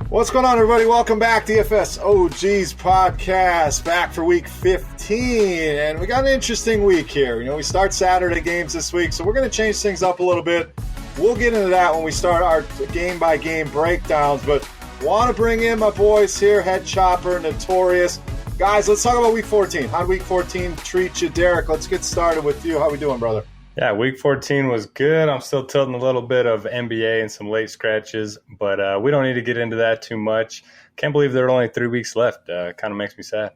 What's going on, everybody? Welcome back. DFS OGs podcast, back for week 15. And we got an interesting week here. We start Saturday games this week, so we're going to change things up a little bit. We'll get into that when we start our game-by-game breakdowns. But want to bring in my boys here, Head Chopper, Notorious. Guys, let's talk about week 14. How did week 14 treat you? Derek, let's get started with you. How we doing, brother? Yeah, week 14 was good. I'm still tilting a little bit of NBA and some late scratches, but we don't need to get into that too much. Can't believe there are only 3 weeks left. Kind of makes me sad.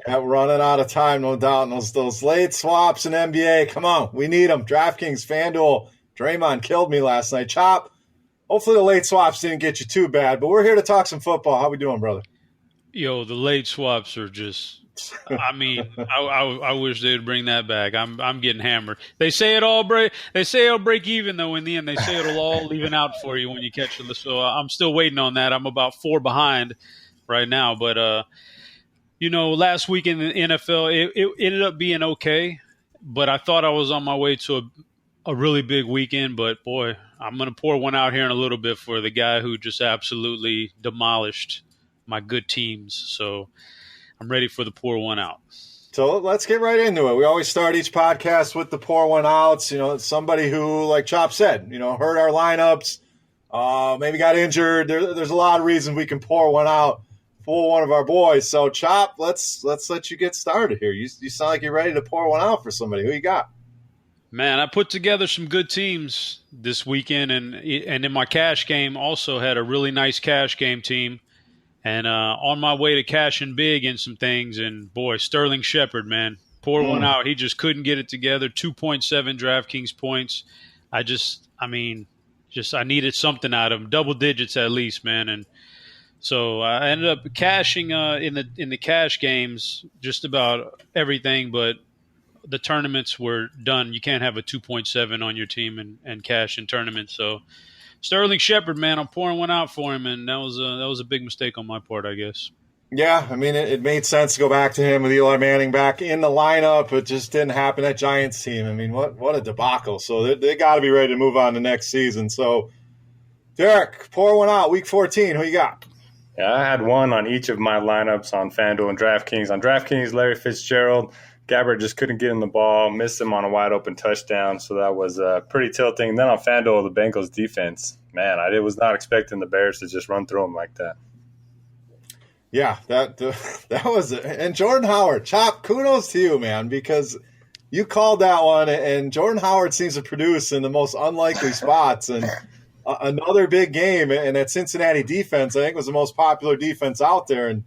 Yeah, we're running out of time, no doubt. And those late swaps in NBA, come on, we need them. DraftKings, FanDuel, Draymond killed me last night. Chop, hopefully the late swaps didn't get you too bad, but we're here to talk some football. How we doing, brother? Yo, the late swaps are just – I mean, I wish they'd bring that back. I'm getting hammered. They say it'll break even, though. In the end, they say it'll all even out for you when you catch them. So I'm still waiting on that. I'm about 4 behind right now. But last week in the NFL, it ended up being okay. But I thought I was on my way to a really big weekend. But boy, I'm gonna pour one out here in a little bit for the guy who just absolutely demolished my good teams. So I'm ready for the pour one out. So let's get right into it. We always start each podcast with the pour one outs. Somebody who, like Chop said, hurt our lineups, maybe got injured. There's a lot of reasons we can pour one out for one of our boys. So Chop, let's let you get started here. You sound like you're ready to pour one out for somebody. Who you got? Man, I put together some good teams this weekend, and in my cash game also had a really nice cash game team. And on my way to cashing big in some things, and boy, Sterling Shepard, man, pour one out. He just couldn't get it together. 2.7 DraftKings points. I needed something out of him, double digits at least, man. And so I ended up cashing in the cash games just about everything, but the tournaments were done. You can't have a 2.7 on your team and cash in tournaments. So Sterling Shepard, man, I'm pouring one out for him, and that was a big mistake on my part, I guess. Yeah, I mean, it made sense to go back to him with Eli Manning back in the lineup. It just didn't happen. That Giants team, I mean, what a debacle. So they got to be ready to move on to next season. So, Derek, pour one out. Week 14, who you got? Yeah, I had one on each of my lineups on FanDuel and DraftKings. On DraftKings, Larry Fitzgerald. Gabbert just couldn't get in the ball, missed him on a wide-open touchdown, so that was pretty tilting. Then on FanDuel, the Bengals defense, man, I was not expecting the Bears to just run through them like that. Yeah, that was – and Jordan Howard, Chop, kudos to you, man, because you called that one, and Jordan Howard seems to produce in the most unlikely spots. And another big game, and that Cincinnati defense, I think, was the most popular defense out there, and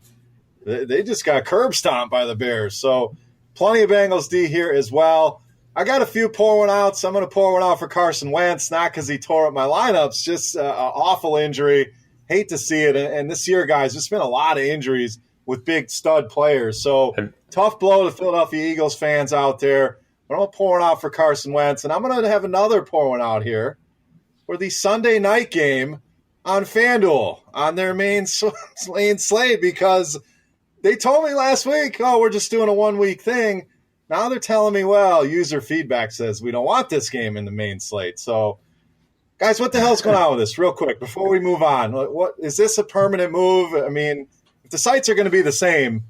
they just got curb stomped by the Bears. So – plenty of Bengals D here as well. I got a few pour one outs. I'm going to pour one out for Carson Wentz, not because he tore up my lineups, just an awful injury. Hate to see it. And this year, guys, there's been a lot of injuries with big stud players. So tough blow to Philadelphia Eagles fans out there. But I'm going to pour one out for Carson Wentz. And I'm going to have another pour one out here for the Sunday night game on FanDuel on their main slate, because they told me last week, we're just doing a 1 week thing. Now they're telling me, user feedback says we don't want this game in the main slate. So, guys, what the hell's going on with this? Real quick, before we move on, what is this a permanent move? I mean, if the sites are going to be the same,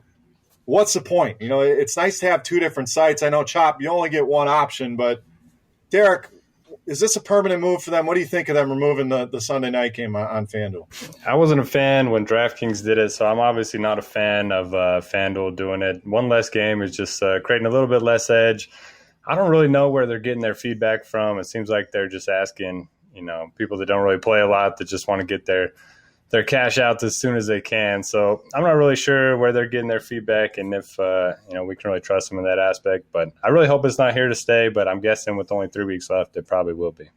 what's the point? It's nice to have 2 different sites. I know, Chop, you only get one option, but Derek, is this a permanent move for them? What do you think of them removing the Sunday night game on FanDuel? I wasn't a fan when DraftKings did it, so I'm obviously not a fan of FanDuel doing it. One less game is just creating a little bit less edge. I don't really know where they're getting their feedback from. It seems like they're just asking, people that don't really play a lot that just want to get their cash out as soon as they can. So I'm not really sure where they're getting their feedback and if we can really trust them in that aspect. But I really hope it's not here to stay. But I'm guessing with only 3 weeks left, it probably will be.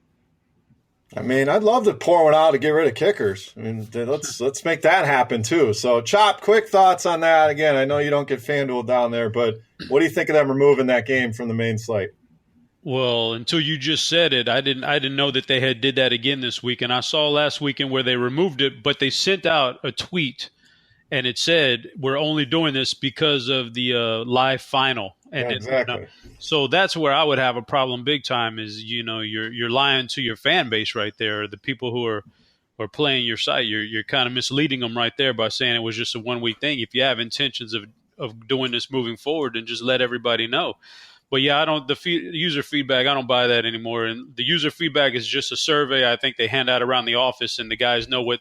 I mean, I'd love to pour one out to get rid of kickers. I mean, let's make that happen too. So, Chop, quick thoughts on that. Again, I know you don't get FanDuel down there, but what do you think of them removing that game from the main slate? Well, until you just said it, I didn't know that they did that again this week. And I saw last weekend where they removed it, but they sent out a tweet, and it said, "We're only doing this because of the live final." And Yeah, exactly. So that's where I would have a problem big time is, you're lying to your fan base right there, the people who are playing your site. You're kind of misleading them right there by saying it was just a 1 week thing. If you have intentions of doing this moving forward, then just let everybody know. But yeah, I don't. User feedback, I don't buy that anymore. And the user feedback is just a survey I think they hand out around the office, and the guys know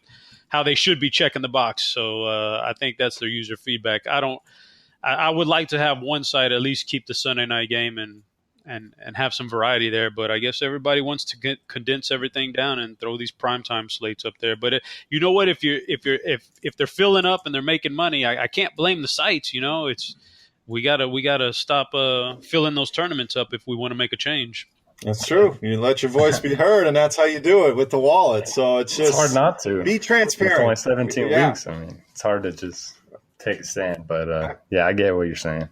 how they should be checking the box. So I think that's their user feedback. I would like to have one site at least keep the Sunday night game and have some variety there. But I guess everybody wants to condense everything down and throw these primetime slates up there. But you know what? If they're filling up and they're making money, I can't blame the sites. We gotta stop filling those tournaments up if we want to make a change. That's true. You let your voice be heard, and that's how you do it with the wallet. So it's hard not to be transparent. It's only 17 weeks. I mean, it's hard to just take a stand. But yeah, I get what you're saying.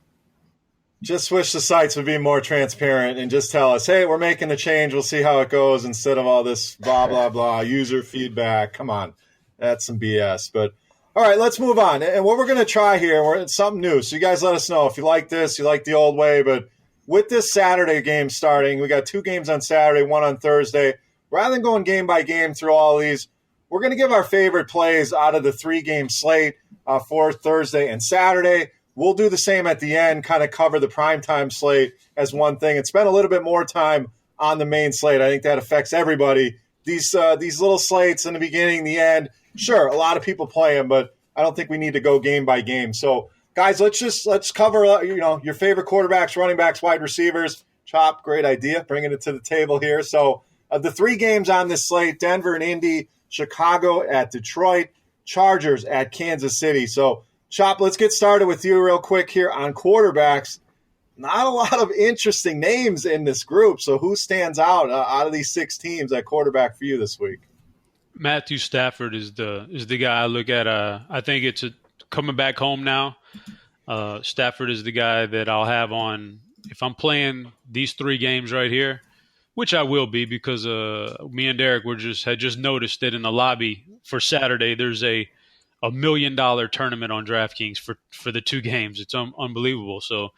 Just wish the sites would be more transparent and just tell us, hey, we're making the change. We'll see how it goes instead of all this blah, blah, blah, user feedback. Come on. That's some BS. But all right, let's move on. And what we're going to try here, it's something new. So you guys let us know if you like this, you like the old way. But with this Saturday game starting, we got 2 games on Saturday, 1 on Thursday. Rather than going game by game through all these, we're going to give our favorite plays out of the 3-game slate for Thursday and Saturday. We'll do the same at the end, kind of cover the primetime slate as one thing and spend a little bit more time on the main slate. I think that affects everybody. These little slates in the beginning, the end, sure, a lot of people play them, but I don't think we need to go game by game. So, guys, let's cover your favorite quarterbacks, running backs, wide receivers. Chop, great idea, bringing it to the table here. So, the 3 games on this slate: Denver and Indy, Chicago at Detroit, Chargers at Kansas City. So, Chop, let's get started with you real quick here on quarterbacks. Not a lot of interesting names in this group. So who stands out of these 6 teams at quarterback for you this week? Matthew Stafford is the guy I look at. I think it's coming back home now. Stafford is the guy that I'll have on if I'm playing these 3 games right here, which I will be because me and Derek had just noticed that in the lobby for Saturday there's a $1 million tournament on DraftKings for the 2 games. It's unbelievable. So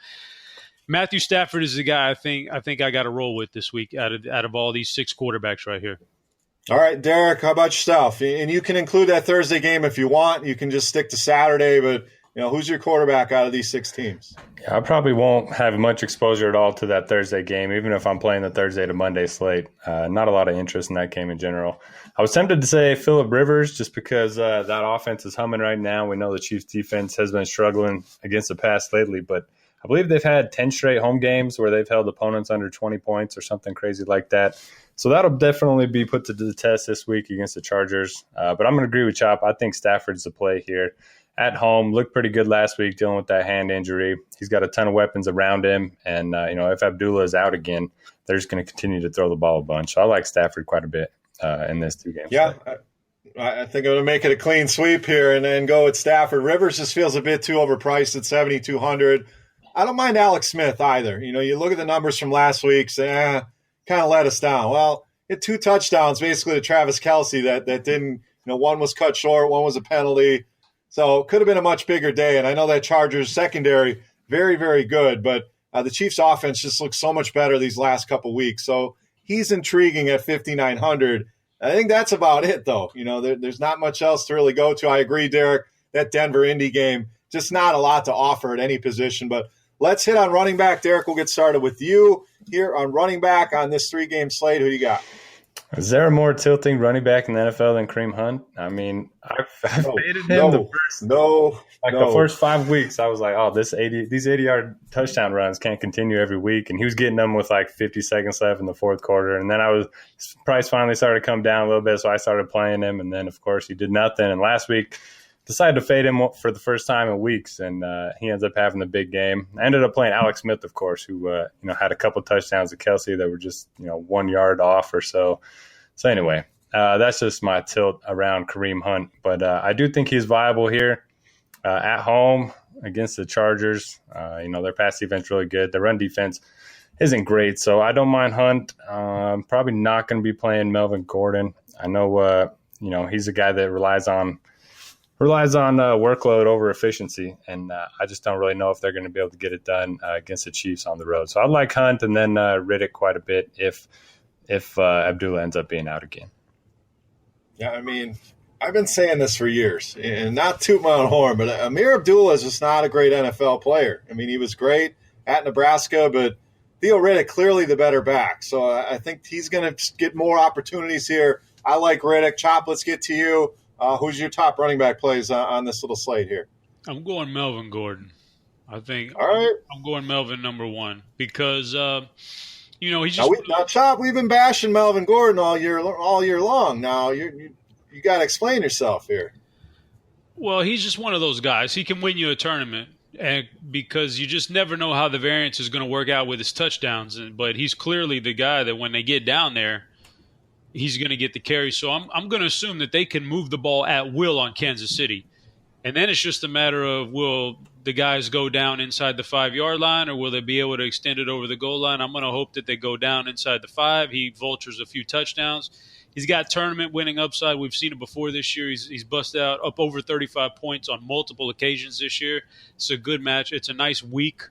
Matthew Stafford is the guy I think I got to roll with this week out of all these 6 quarterbacks right here. All right, Derek, how about yourself? And you can include that Thursday game if you want. You can just stick to Saturday, but who's your quarterback out of these 6 teams? Yeah, I probably won't have much exposure at all to that Thursday game, even if I'm playing the Thursday to Monday slate. Not a lot of interest in that game in general. I was tempted to say Phillip Rivers just because that offense is humming right now. We know the Chiefs' defense has been struggling against the pass lately, but I believe they've had 10 straight home games where they've held opponents under 20 points or something crazy like that. So that'll definitely be put to the test this week against the Chargers. But I'm going to agree with Chop. I think Stafford's the play here. At home, looked pretty good last week dealing with that hand injury. He's got a ton of weapons around him. And, if Abdullah is out again, they're just going to continue to throw the ball a bunch. So I like Stafford quite a bit in this 2 games. Yeah, I think I'm going to make it a clean sweep here and then go with Stafford. Rivers just feels a bit too overpriced at $7,200. I don't mind Alex Smith either. You look at the numbers from last week, say, kind of let us down. Well, hit 2 touchdowns basically to Travis Kelce that didn't, one was cut short, one was a penalty. So it could have been a much bigger day. And I know that Chargers secondary, very, very good, but the Chiefs offense just looks so much better these last couple weeks. So he's intriguing at 5,900. I think that's about it, though. There's not much else to really go to. I agree, Derek, that Denver-Indy game, just not a lot to offer at any position. But let's hit on running back. Derek, we'll get started with you here on running back on this 3-game slate. Who you got? Is there a more tilting running back in the NFL than Kareem Hunt? I mean, I've faded him the first 5 weeks. I was like, these 80-yard touchdown runs can't continue every week. And he was getting them with 50 seconds left in the 4th quarter. And then price finally started to come down a little bit, so I started playing him. And then, of course, he did nothing. And last week, decided to fade him for the first time in weeks, and he ends up having the big game. I ended up playing Alex Smith, of course, who had a couple touchdowns to Kelce that were just 1 yard off or so. So anyway, that's just my tilt around Kareem Hunt. But I do think he's viable here at home against the Chargers. Their pass defense really good. Their run defense isn't great, so I don't mind Hunt. Probably not going to be playing Melvin Gordon. I know he's a guy that relies on relies on workload over efficiency, and I just don't really know if they're going to be able to get it done against the Chiefs on the road. So I like Hunt and then Riddick quite a bit if Abdullah ends up being out again. Yeah, I mean, I've been saying this for years, and not toot my own horn, but Amir Abdullah is just not a great NFL player. I mean, he was great at Nebraska, but Theo Riddick clearly the better back. So I think he's going to get more opportunities here. I like Riddick. Chop, let's get to you. Who's your top running back plays on this little slate here? I'm going Melvin Gordon. I think All right. I'm going Melvin number one because he's Now, just Chop, we've been bashing Melvin Gordon all year long. Now you got to explain yourself here. well, he's just one of those guys. He can win you a tournament, and because you just never know how the variance is going to work out with his touchdowns. But he's clearly the guy that when they get down there, he's going to get the carry. So I'm going to assume that they can move the ball at will on Kansas City. And then it's just a matter of, will the guys go down inside the 5-yard line, or will they be able to extend it over the goal line? I'm going to hope that they go down inside the 5. He vultures a few touchdowns. He's got tournament winning upside. We've seen it before this year. He's busted out up over 35 points on multiple occasions this year. It's a good match. It's a nice weak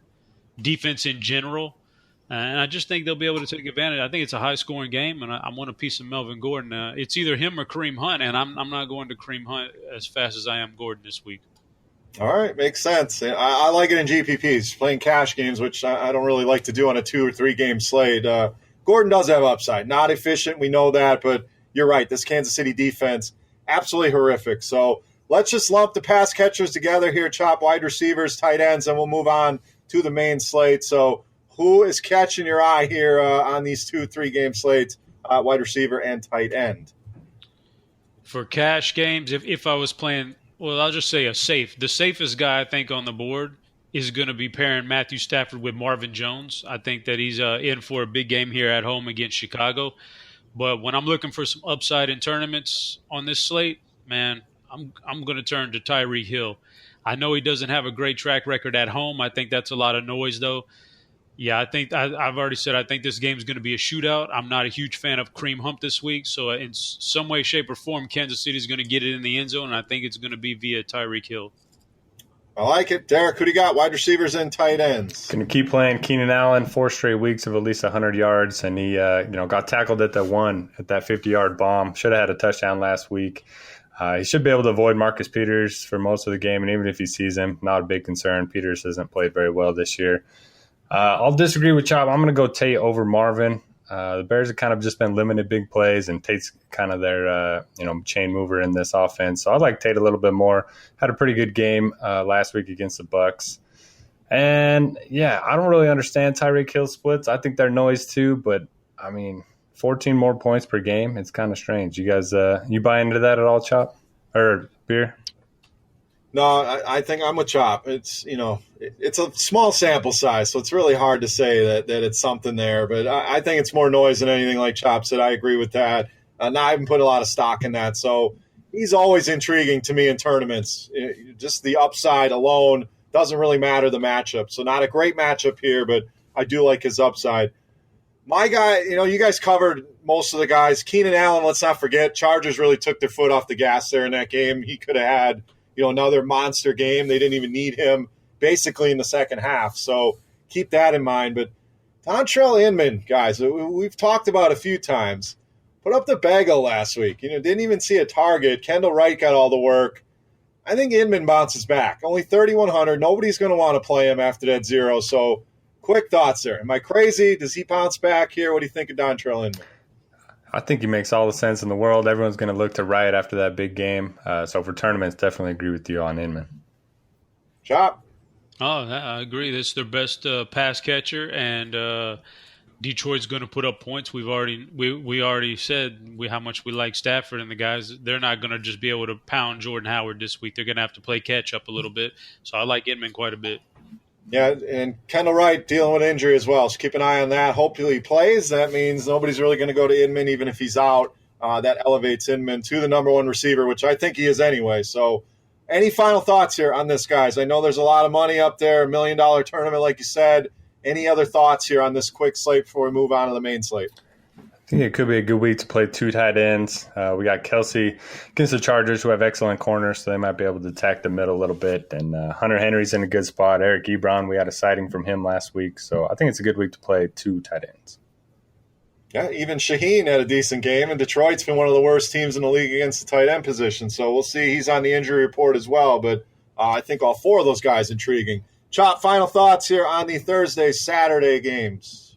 defense in general. And I just think they'll be able to take advantage. I think it's a high-scoring game, and I want a piece of Melvin Gordon. It's either him or Kareem Hunt, and I'm not going to Kareem Hunt as fast as I am Gordon this week. All right, makes sense. I like it in GPPs, playing cash games, which I don't really like to do on a 2 or 3 game slate. Gordon does have upside. Not efficient, we know that, but you're right. This Kansas City defense, absolutely horrific. So let's just lump the pass catchers together here, Chop, wide receivers, tight ends, and we'll move on to the main slate. So who is catching your eye here on these 2-3 game slates, wide receiver and tight end? For cash games, if I was playing, well, I'll just say the safest guy I think on the board is going to be pairing Matthew Stafford with Marvin Jones. I think that he's in for a big game here at home against Chicago. But when I'm looking for some upside in tournaments on this slate, man, I'm going to turn to Tyreek Hill. I know he doesn't have a great track record at home. I think that's a lot of noise, though. Yeah, I think I've already said I think this game is going to be a shootout. I'm not a huge fan of Kareem Hunt this week, so in some way, shape, or form, Kansas City is going to get it in the end zone, and I think it's going to be via Tyreek Hill. I like it. Derek, who do you got? Wide receivers and tight ends. Going to keep playing Keenan Allen, 4 straight weeks of at least 100 yards, and he got tackled at that 50-yard bomb. Should have had a touchdown last week. He should be able to avoid Marcus Peters for most of the game, and even if he sees him, not a big concern. Peters hasn't played very well this year. I'll disagree with Chop. I'm going to go Tate over Marvin. The Bears have kind of just been limited big plays, and Tate's kind of their chain mover in this offense. So I like Tate a little bit more. Had a pretty good game last week against the Bucs. And, yeah, I don't really understand Tyreek Hill splits. I think they're noise too, but, 14 more points per game, it's kind of strange. You guys, you buy into that at all, Chop? Or Beer? No, I think I'm with Chop. It's it's a small sample size, so it's really hard to say that it's something there. But I think it's more noise than anything, like Chop said. I agree with that. Now I haven't put a lot of stock in that, so he's always intriguing to me in tournaments. Just the upside alone doesn't really matter the matchup. So not a great matchup here, but I do like his upside. My guy, you guys covered most of the guys. Keenan Allen, let's not forget, Chargers really took their foot off the gas there in that game. He could have had another monster game. They didn't even need him basically in the second half. So keep that in mind. But Dontrell Inman, guys, we've talked about a few times. Put up the bagel last week. Didn't even see a target. Kendall Wright got all the work. I think Inman bounces back. Only 3,100. Nobody's going to want to play him after that 0. So quick thoughts there. Am I crazy? Does he bounce back here? What do you think of Dontrell Inman? I think he makes all the sense in the world. Everyone's going to look to Wright after that big game. So for tournaments, definitely agree with you on Inman. Chop. Oh, I agree. This is their best pass catcher, and Detroit's going to put up points. We already said how much we like Stafford and the guys. They're not going to just be able to pound Jordan Howard this week. They're going to have to play catch up a little bit. So I like Inman quite a bit. Yeah, and Kendall Wright dealing with injury as well. So keep an eye on that. Hopefully he plays. That means nobody's really going to go to Inman, even if he's out. That elevates Inman to the number 1 receiver, which I think he is anyway. So any final thoughts here on this, guys? I know there's a lot of money up there, $1 million tournament, like you said. Any other thoughts here on this quick slate before we move on to the main slate? I think it could be a good week to play two tight ends. We got Kelsey against the Chargers, who have excellent corners, so they might be able to attack the middle a little bit. And Hunter Henry's in a good spot. Eric Ebron, we had a sighting from him last week, so I think it's a good week to play two tight ends. Yeah, even Shaheen had a decent game, and Detroit's been one of the worst teams in the league against the tight end position. So we'll see. He's on the injury report as well, but I think all four of those guys intriguing. Chop, final thoughts here on the Thursday-Saturday games.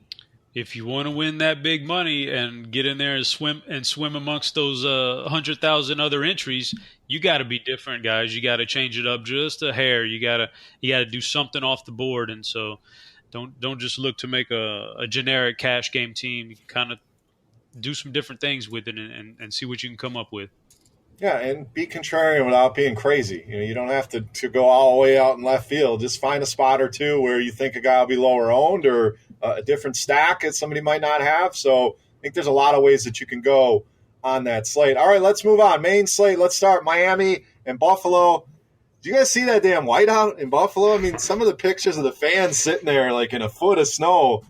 If you want to win that big money and get in there and swim amongst those 100,000 other entries, you got to be different, guys. You got to change it up just a hair. You got to do something off the board, and so don't just look to make a generic cash game team. You can kind of do some different things with it and see what you can come up with. Yeah, and be contrarian without being crazy. You don't have to go all the way out in left field. Just find a spot or two where you think a guy will be lower owned or a different stack that somebody might not have. So I think there's a lot of ways that you can go on that slate. All right, let's move on. Main slate, let's start Miami and Buffalo. Did you guys see that damn whiteout in Buffalo? I mean, some of the pictures of the fans sitting there like in a foot of snow.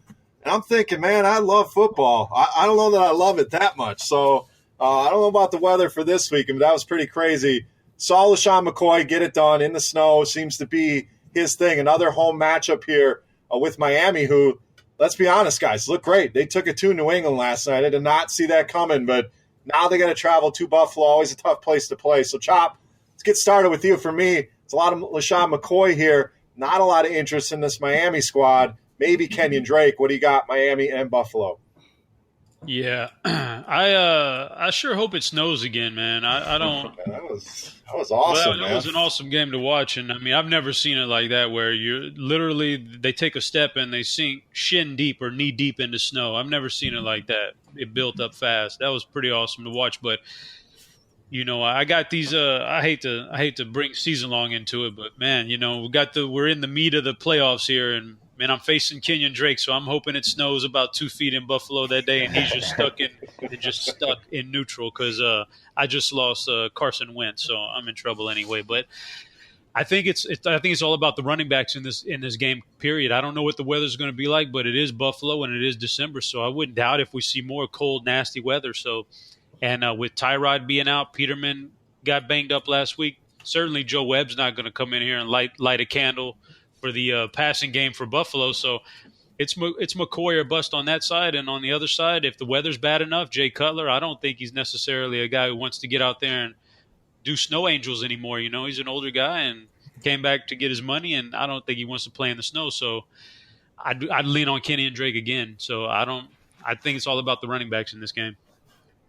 And I'm thinking, man, I love football. I don't know that I love it that much. So I don't know about the weather for this week, but that was pretty crazy. Saw LaShawn McCoy get it done in the snow. Seems to be his thing. Another home matchup here with Miami, who, let's be honest, guys, look great. They took it to New England last night. I did not see that coming, but now they got to travel to Buffalo. Always a tough place to play. So, Chop, let's get started with you. For me, it's a lot of LaShawn McCoy here. Not a lot of interest in this Miami squad. Maybe Kenyon Drake. What do you got, Miami and Buffalo? Yeah, I sure hope it snows again, man. I don't. That was awesome. That was an awesome game to watch, and I mean, I've never seen it like that where you're literally they take a step and they sink shin deep or knee deep into snow. I've never seen it like that. It built up fast. That was pretty awesome to watch. But I got these. I hate to bring season long into it, but man, we're in the meat of the playoffs here, and man, I'm facing Kenyon Drake, so I'm hoping it snows about 2 feet in Buffalo that day, and he's just stuck in neutral because I just lost Carson Wentz, so I'm in trouble anyway. But I think it's all about the running backs in this game. Period. I don't know what the weather's going to be like, but it is Buffalo and it is December, so I wouldn't doubt if we see more cold, nasty weather. So, and with Tyrod being out, Peterman got banged up last week. Certainly, Joe Webb's not going to come in here and light a candle for the passing game for Buffalo. So it's McCoy or bust on that side. And on the other side, if the weather's bad enough, Jay Cutler, I don't think he's necessarily a guy who wants to get out there and do snow angels anymore. He's an older guy and came back to get his money, and I don't think he wants to play in the snow. So I'd lean on Kenny and Drake again. So I think it's all about the running backs in this game.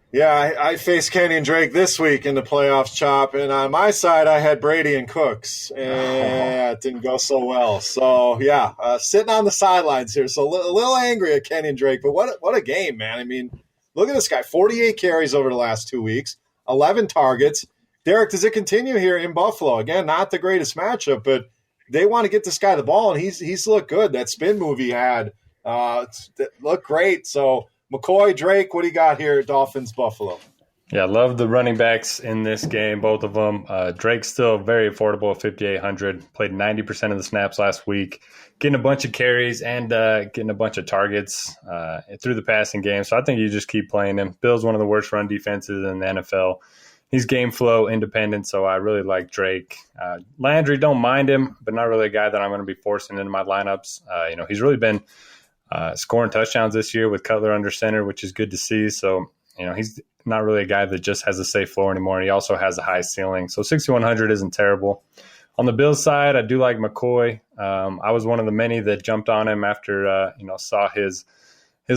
Yeah, I faced Kenny and Drake this week in the playoffs, Chop, and on my side I had Brady and Cooks, and it didn't go so well. So, yeah, sitting on the sidelines here, so a little angry at Kenny and Drake, but what a game, man. I mean, look at this guy, 48 carries over the last 2 weeks, 11 targets. Derek, does it continue here in Buffalo? Again, not the greatest matchup, but they want to get this guy the ball, and he's looked good. That spin move he had looked great, so McCoy, Drake, what do you got here at Dolphins, Buffalo? Yeah, I love the running backs in this game, both of them. Drake's still very affordable at 5,800. Played 90% of the snaps last week, getting a bunch of carries and getting a bunch of targets through the passing game. So I think you just keep playing him. Bill's one of the worst run defenses in the NFL. He's game flow independent, so I really like Drake. Landry, don't mind him, but not really a guy that I'm going to be forcing into my lineups. He's really been scoring touchdowns this year with Cutler under center, which is good to see. So, he's not really a guy that just has a safe floor anymore. He also has a high ceiling. So 6,100 isn't terrible. On the Bills side, I do like McCoy. I was one of the many that jumped on him after, saw his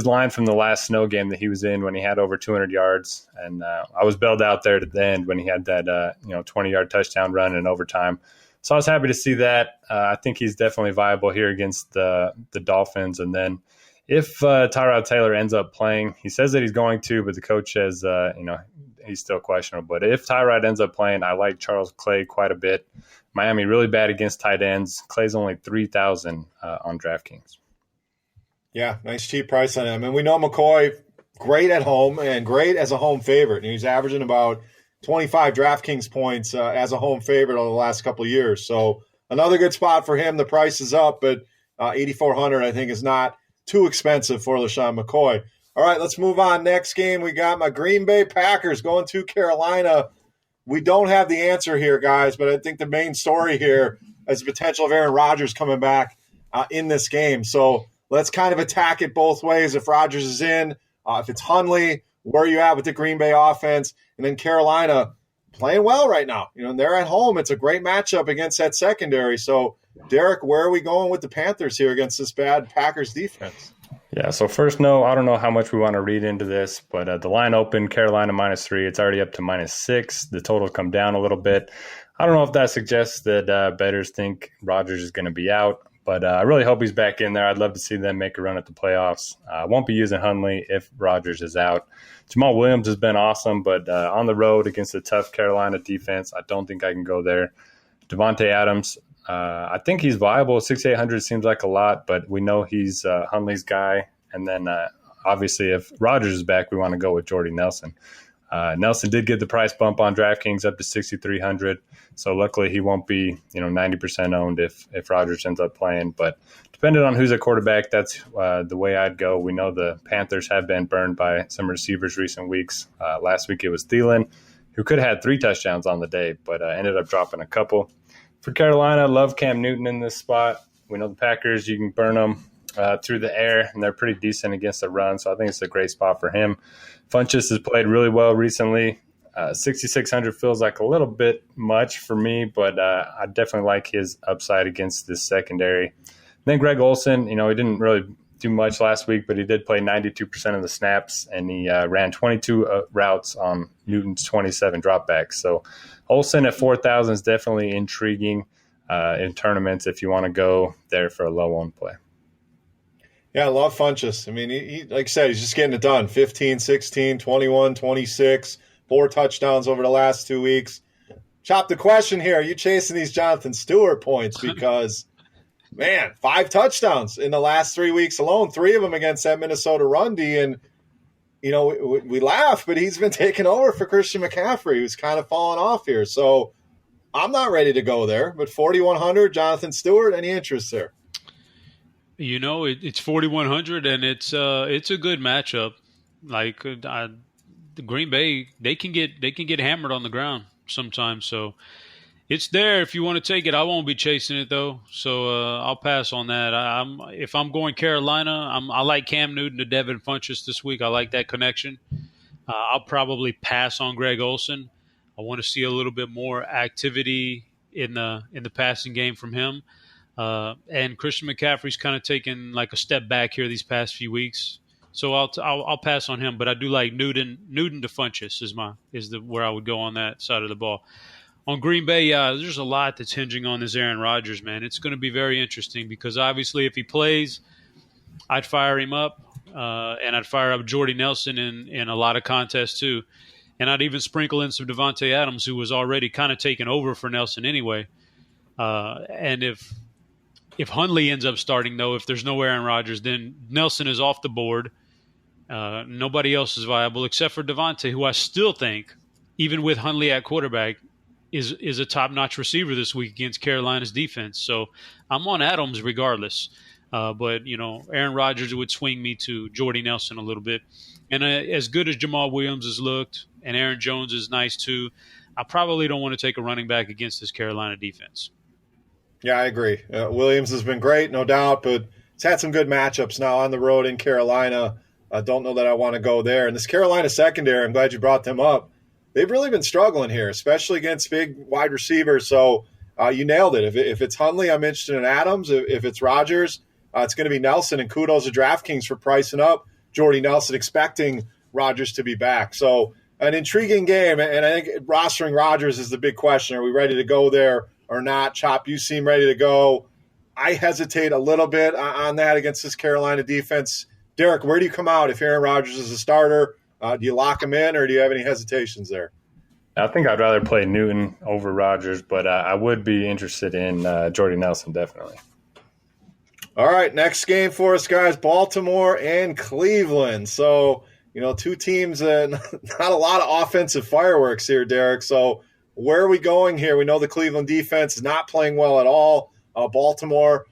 line from the last snow game that he was in when he had over 200 yards. And I was bailed out there at the end when he had that, 20-yard touchdown run in overtime. So I was happy to see that. I think he's definitely viable here against the Dolphins. And then if Tyrod Taylor ends up playing, he says that he's going to, but the coach says, he's still questionable. But if Tyrod ends up playing, I like Charles Clay quite a bit. Miami really bad against tight ends. Clay's only 3,000 on DraftKings. Yeah, nice cheap price on him. And we know McCoy, great at home and great as a home favorite. And he's averaging about 25 DraftKings points as a home favorite over the last couple of years. So another good spot for him. The price is up, but 8,400 I think is not too expensive for LaShawn McCoy. All right, let's move on. Next game, we got my Green Bay Packers going to Carolina. We don't have the answer here, guys, but I think the main story here is the potential of Aaron Rodgers coming back in this game. So let's kind of attack it both ways. If Rodgers is in, if it's Hundley, where are you at with the Green Bay offense? And then Carolina playing well right now. They're at home. It's a great matchup against that secondary. So, Derek, where are we going with the Panthers here against this bad Packers defense? Yeah, so first, no, I don't know how much we want to read into this, but the line opened Carolina -3. It's already up to -6. The total come down a little bit. I don't know if that suggests that bettors think Rodgers is going to be out, but I really hope he's back in there. I'd love to see them make a run at the playoffs. I won't be using Hundley if Rodgers is out. Jamal Williams has been awesome, but on the road against a tough Carolina defense, I don't think I can go there. Devontae Adams, I think he's viable. 6,800 seems like a lot, but we know he's Hundley's guy. And then obviously if Rodgers is back, we want to go with Jordy Nelson. Nelson did get the price bump on DraftKings up to 6,300. So luckily he won't be 90% owned if Rodgers ends up playing. But depending on who's at quarterback, that's the way I'd go. We know the Panthers have been burned by some receivers recent weeks. Last week it was Thielen, who could have had 3 touchdowns on the day, but ended up dropping a couple. For Carolina, I love Cam Newton in this spot. We know the Packers, you can burn them through the air, and they're pretty decent against the run, so I think it's a great spot for him. Funchess has played really well recently. 6,600 feels like a little bit much for me, but I definitely like his upside against this secondary. Then Greg Olsen, he didn't really do much last week, but he did play 92% of the snaps, and he ran 22 routes on Newton's 27 dropbacks. So Olsen at 4,000 is definitely intriguing in tournaments if you want to go there for a low-owned play. Yeah, I love Funchess. I mean, he like I said, he's just getting it done. 15, 16, 21, 26, 4 touchdowns over the last 2 weeks. Chop, the question here, are you chasing these Jonathan Stewart points? Because, man, 5 touchdowns in the last 3 weeks alone, 3 of them against that Minnesota run D. And, we laugh, but he's been taking over for Christian McCaffrey, who's kind of fallen off here. So I'm not ready to go there. But 4,100, Jonathan Stewart, any interest there? It's 4,100, and it's a good matchup. Like the Green Bay, they can get hammered on the ground sometimes. So it's there if you want to take it. I won't be chasing it though, so I'll pass on that. If I'm going Carolina, I like Cam Newton to Devin Funchess this week. I like that connection. I'll probably pass on Greg Olsen. I want to see a little bit more activity in the passing game from him. And Christian McCaffrey's kind of taken like a step back here these past few weeks, so I'll pass on him. But I do like Newton to Funchess is where I would go on that side of the ball. On Green Bay, there's a lot that's hinging on this Aaron Rodgers, man. It's going to be very interesting because obviously if he plays, I'd fire him up, and I'd fire up Jordy Nelson in a lot of contests too, and I'd even sprinkle in some Devontae Adams, who was already kind of taking over for Nelson anyway, and if Hundley ends up starting, though, if there's no Aaron Rodgers, then Nelson is off the board. Nobody else is viable except for Devontae, who I still think, even with Hundley at quarterback, is a top-notch receiver this week against Carolina's defense. So I'm on Adams regardless. But, Aaron Rodgers would swing me to Jordy Nelson a little bit. And as good as Jamal Williams has looked, and Aaron Jones is nice too, I probably don't want to take a running back against this Carolina defense. Yeah, I agree. Williams has been great, no doubt, but he's had some good matchups now on the road in Carolina. I don't know that I want to go there. And this Carolina secondary, I'm glad you brought them up. They've really been struggling here, especially against big wide receivers. So you nailed it. If it's Hundley, I'm interested in Adams. If it's Rodgers, it's going to be Nelson. And kudos to DraftKings for pricing up Jordy Nelson, expecting Rodgers to be back. So an intriguing game, and I think rostering Rodgers is the big question. Are we ready to go there or not? Chop, you seem ready to go. I hesitate a little bit on that against this Carolina defense. Derek, where do you come out if Aaron Rodgers is a starter? Do you lock him in, or do you have any hesitations there? I think I'd rather play Newton over Rodgers, but I would be interested in Jordy Nelson, definitely. All right, next game for us, guys, Baltimore and Cleveland. So, two teams, not a lot of offensive fireworks here, Derek. So where are we going here? We know the Cleveland defense is not playing well at all. Baltimore,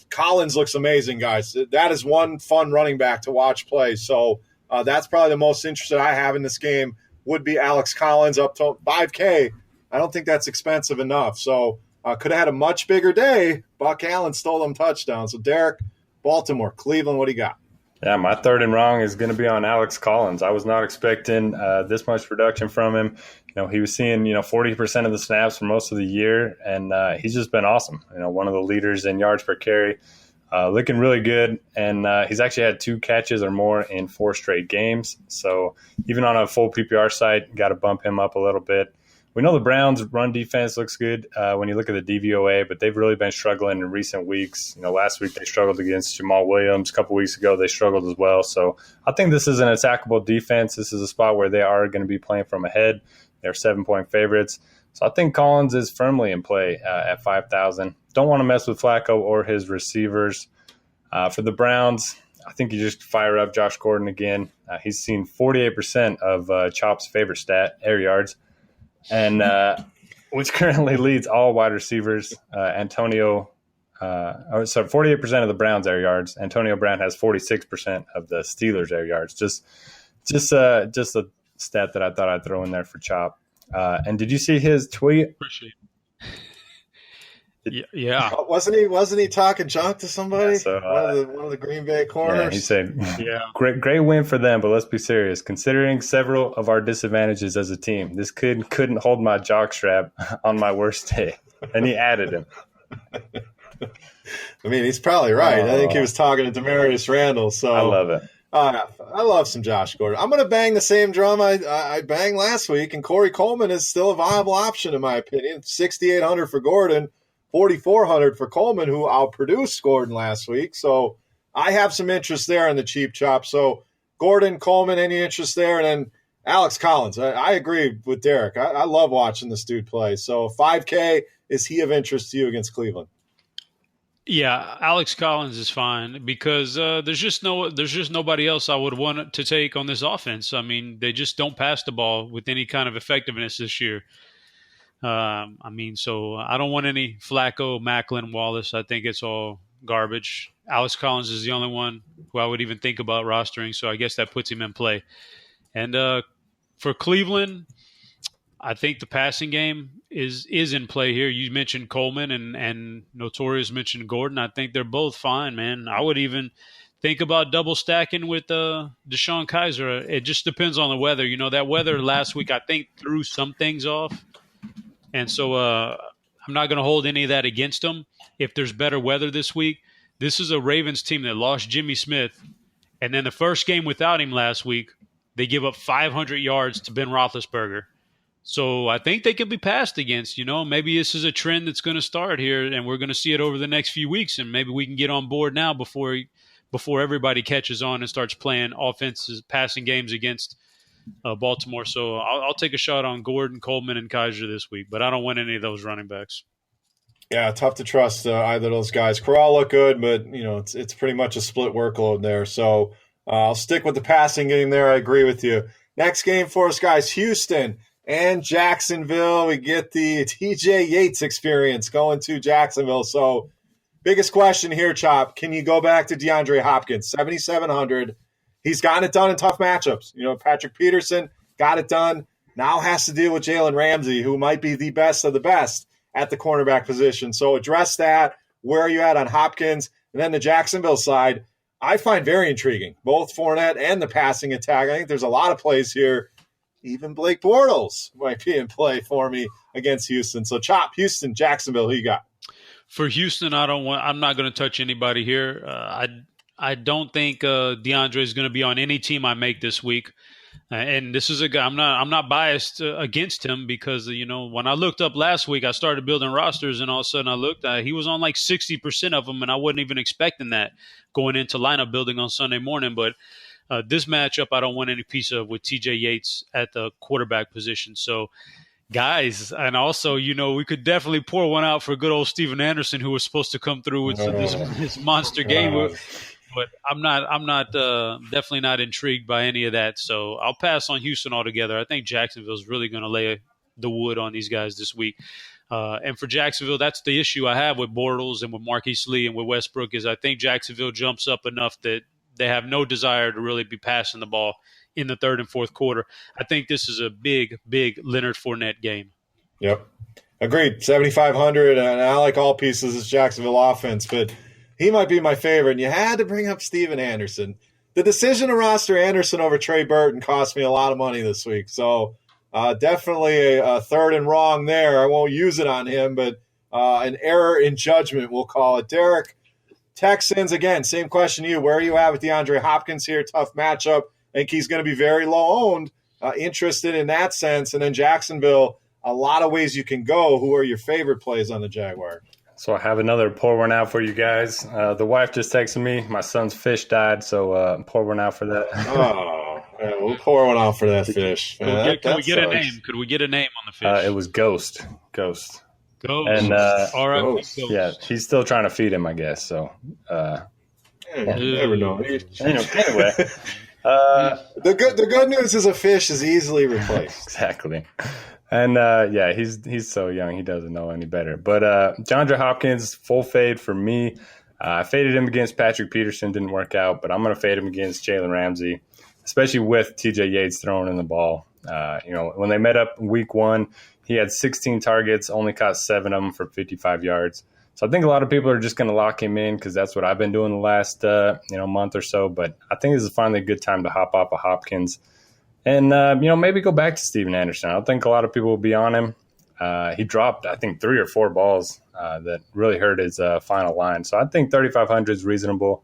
Collins looks amazing, guys. That is one fun running back to watch play. So That's probably the most interested I have in this game would be Alex Collins up to $5K. I don't think that's expensive enough. So could have had a much bigger day. Buck Allen stole them touchdowns. So Derek, Baltimore, Cleveland, what do you got? Yeah, my third and wrong is going to be on Alex Collins. I was not expecting this much production from him. He was seeing 40% of the snaps for most of the year, and he's just been awesome. One of the leaders in yards per carry, looking really good. And he's actually had 2 catches or more in 4 straight games. So even on a full PPR site, got to bump him up a little bit. We know the Browns' run defense looks good when you look at the DVOA, but they've really been struggling in recent weeks. Last week they struggled against Jamal Williams. A couple weeks ago they struggled as well. So I think this is an attackable defense. This is a spot where they are going to be playing from ahead. They're 7-point favorites. So I think Collins is firmly in play at 5,000. Don't want to mess with Flacco or his receivers. For the Browns, I think you just fire up Josh Gordon again. He's seen 48% of Chop's favorite stat, air yards. And which currently leads all wide receivers. 48% of the Browns' air yards. Antonio Brown has 46% of the Steelers' air yards. Just a stat that I thought I'd throw in there for Chop. And did you see his tweet? Appreciate it. Yeah. Wasn't he talking junk to somebody? Yeah, so, one of the Green Bay corners? Yeah, he said, great win for them, but let's be serious. Considering several of our disadvantages as a team, this kid couldn't hold my jockstrap on my worst day. And he added him. I mean, he's probably right. I think he was talking to Demarius Randall. So I love it. I love some Josh Gordon. I'm going to bang the same drum I banged last week, and Corey Coleman is still a viable option in my opinion. 6,800 for Gordon. 4,400 for Coleman, who outproduced Gordon last week. So I have some interest there in the cheap chop. So Gordon, Coleman, any interest there? And then Alex Collins. I agree with Derek. I love watching this dude play. So 5K, is he of interest to you against Cleveland? Yeah, Alex Collins is fine because there's just nobody else I would want to take on this offense. I mean, they just don't pass the ball with any kind of effectiveness this year. So I don't want any Flacco, Macklin, Wallace. I think it's all garbage. Alex Collins is the only one who I would even think about rostering, so I guess that puts him in play. And for Cleveland, I think the passing game is in play here. You mentioned Coleman and Notorious mentioned Gordon. I think they're both fine, man. I would even think about double stacking with Deshaun Kaiser. It just depends on the weather. That weather last week I think threw some things off. And so I'm not going to hold any of that against them. If there's better weather this week, this is a Ravens team that lost Jimmy Smith. And then the first game without him last week, they give up 500 yards to Ben Roethlisberger. So I think they can be passed against. Maybe this is a trend that's going to start here, and we're going to see it over the next few weeks. And maybe we can get on board now before everybody catches on and starts playing offenses, passing games against Baltimore. So I'll take a shot on Gordon, Coleman, and Kaiser this week, but I don't want any of those running backs. Yeah, tough to trust either of those guys. Corral look good, but it's pretty much a split workload there. So I'll stick with the passing game there. I agree with you. Next game for us, guys, Houston and Jacksonville. We get the TJ Yates experience going to Jacksonville. So biggest question here, Chop, can you go back to DeAndre Hopkins? 7,700. He's gotten it done in tough matchups. Patrick Peterson got it done. Now has to deal with Jalen Ramsey, who might be the best of the best at the cornerback position. So address that. Where are you at on Hopkins? And then the Jacksonville side, I find very intriguing, both Fournette and the passing attack. I think there's a lot of plays here. Even Blake Bortles might be in play for me against Houston. So Chop, Houston, Jacksonville, who you got? For Houston, I'm not going to touch anybody here. I don't think DeAndre is going to be on any team I make this week. And this is a guy, I'm not biased against him because, when I looked up last week, I started building rosters and all of a sudden I looked, he was on like 60% of them and I wasn't even expecting that going into lineup building on Sunday morning. But this matchup, I don't want any piece of with TJ Yates at the quarterback position. So guys, and also, we could definitely pour one out for good old Steven Anderson, who was supposed to come through with this monster game. But I'm definitely not intrigued by any of that. So I'll pass on Houston altogether. I think Jacksonville's really going to lay the wood on these guys this week. And for Jacksonville, that's the issue I have with Bortles and with Marquise Lee and with Westbrook is I think Jacksonville jumps up enough that They have no desire to really be passing the ball in the third and fourth quarter. I think this is a big, big Leonard Fournette game. Yep. Agreed. 7,500, and I like all pieces of this Jacksonville offense, but he might be my favorite. And you had to bring up Steven Anderson. The decision to roster Anderson over Trey Burton cost me a lot of money this week, so definitely a third and wrong there. I won't use it on him, but an error in judgment, we'll call it. Derek, Texans, again, same question to you. Where are you at with DeAndre Hopkins here? Tough matchup. I think he's going to be very low-owned, interested in that sense. And then Jacksonville, a lot of ways you can go. Who are your favorite plays on the Jaguars? So I have another pour one out for you guys. The wife just texted me. My son's fish died, so pour one out for that. Oh, yeah, we'll pour one out for that fish. Can we get a name? Could we get a name on the fish? It was Ghost. Ghost. And all right, Ghost. Yeah, he's still trying to feed him, I guess. So, you never know. Anyway, the good news is a fish is easily replaced. Exactly. And he's so young, he doesn't know any better. But DeAndre Hopkins, full fade for me. I faded him against Patrick Peterson, didn't work out, but I'm going to fade him against Jalen Ramsey, especially with TJ Yates throwing in the ball. When they met up in week 1, he had 16 targets, only caught 7 of them for 55 yards. So I think a lot of people are just going to lock him in because that's what I've been doing the last month or so. But I think this is finally a good time to hop off of Hopkins. And, maybe go back to Steven Anderson. I don't think a lot of people will be on him. He dropped, I think, 3 or 4 balls that really hurt his final line. So I think 3,500 is reasonable.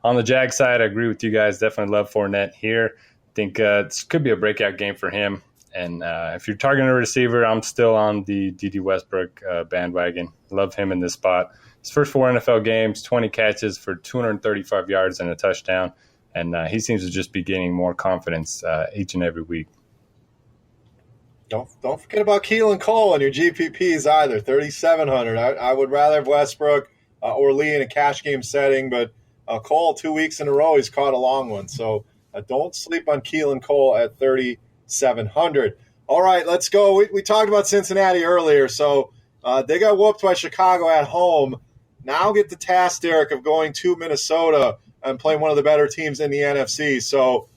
On the Jag side, I agree with you guys. Definitely love Fournette here. I think this could be a breakout game for him. And if you're targeting a receiver, I'm still on the D.D. Westbrook bandwagon. Love him in this spot. His first 4 NFL games, 20 catches for 235 yards and a touchdown. And he seems to just be gaining more confidence each and every week. Don't forget about Keelan Cole and your GPPs either. 3,700. I would rather have Westbrook or Lee in a cash game setting, but Cole 2 weeks in a row, he's caught a long one. So don't sleep on Keelan Cole at 3,700. All right, let's go. We talked about Cincinnati earlier, so they got whooped by Chicago at home. Now get the task, Derek, of going to Minnesota and playing one of the better teams in the NFC. So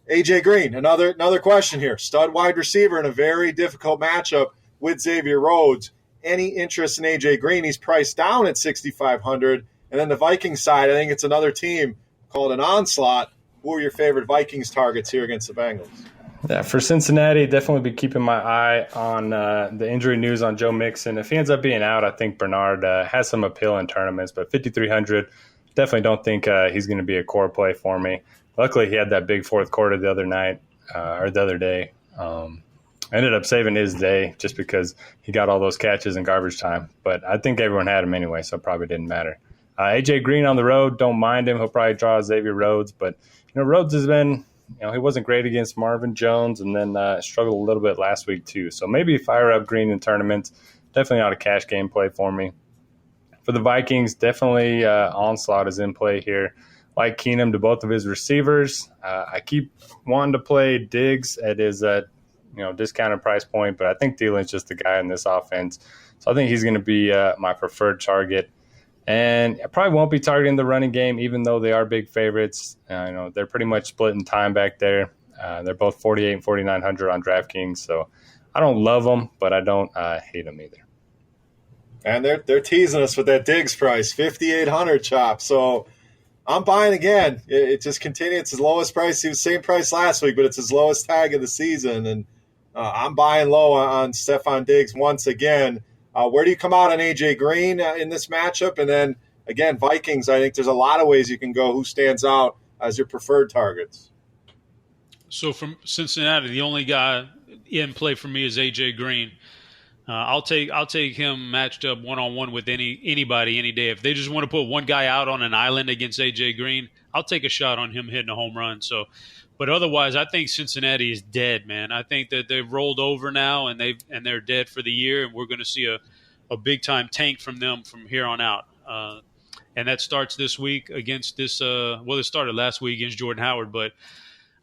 A.J. Green, another question here. Stud wide receiver in a very difficult matchup with Xavier Rhodes. Any interest in A.J. Green? He's priced down at 6,500. And then the Vikings side, I think it's another team called an onslaught. Who are your favorite Vikings targets here against the Bengals? Yeah, for Cincinnati, definitely be keeping my eye on the injury news on Joe Mixon. If he ends up being out, I think Bernard has some appeal in tournaments, but 5,300, definitely don't think he's going to be a core play for me. Luckily, he had that big fourth quarter the other night or the other day. Ended up saving his day just because he got all those catches in garbage time. But I think everyone had him anyway, so it probably didn't matter. A.J. Green on the road, don't mind him. He'll probably draw Xavier Rhodes. But, Rhodes has been, he wasn't great against Marvin Jones and then struggled a little bit last week too. So maybe fire up Green in tournaments. Definitely not a cash game play for me. For the Vikings, definitely Onslaught is in play here. Like Keenum to both of his receivers. I keep wanting to play Diggs at his discounted price point, but I think Thielen's just the guy in this offense. So I think he's going to be my preferred target. And I probably won't be targeting the running game, even though they are big favorites. They're pretty much split in time back there. They're both 4,800 and 4,900 on DraftKings. So I don't love them, but I don't hate them either. And they're teasing us with that Diggs price, 5,800 chop. So I'm buying again. It just continues. It's his lowest price. He was same price last week, but it's his lowest tag of the season. And I'm buying low on Stephon Diggs once again. Where do you come out on A.J. Green in this matchup? And then, again, Vikings, I think there's a lot of ways you can go. Who stands out as your preferred targets? So from Cincinnati, the only guy in play for me is A.J. Green. I'll take him matched up one-on-one with anybody any day. If they just want to put one guy out on an island against A.J. Green, I'll take a shot on him hitting a home run. So, but otherwise, I think Cincinnati is dead, man. I think that they've rolled over now and they're dead for the year, and we're going to see a big-time tank from them from here on out. And that starts this week against this it started last week against Jordan Howard, but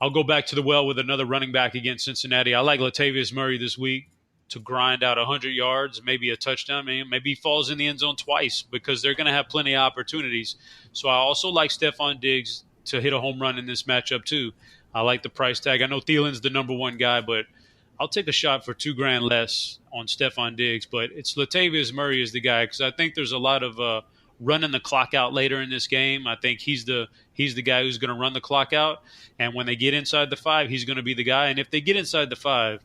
I'll go back to the well with another running back against Cincinnati. I like Latavius Murray this week to grind out 100 yards, maybe a touchdown. Maybe he falls in the end zone twice because they're going to have plenty of opportunities. So I also like Stephon Diggs to hit a home run in this matchup too. I like the price tag. I know Thielen's the number one guy, but I'll take a shot for $2,000 less on Stephon Diggs. But it's Latavius Murray is the guy because I think there's a lot of running the clock out later in this game. I think he's the guy who's going to run the clock out. And when they get inside the 5, he's going to be the guy. And if they get inside the 5,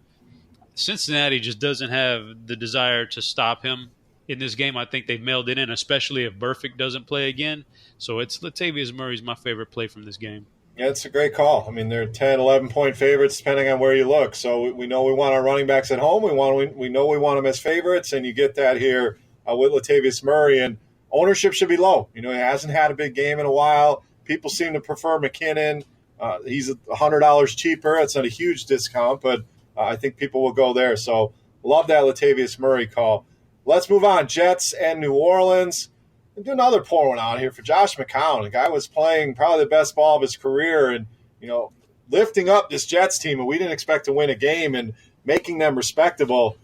Cincinnati just doesn't have the desire to stop him in this game. I think they've mailed it in, especially if Burfict doesn't play again. So it's Latavius Murray's my favorite play from this game. Yeah, it's a great call. I mean, they're 10, 11-point favorites depending on where you look. So we know we want our running backs at home. We know we want them as favorites, and you get that here with Latavius Murray. And ownership should be low. You know, he hasn't had a big game in a while. People seem to prefer McKinnon. He's $100 cheaper. It's not a huge discount, but I think people will go there. So love that Latavius Murray call. Let's move on. Jets and New Orleans. And do another pour one out here for Josh McCown. The guy was playing probably the best ball of his career and, you know, lifting up this Jets team, and we didn't expect to win a game and making them respectable.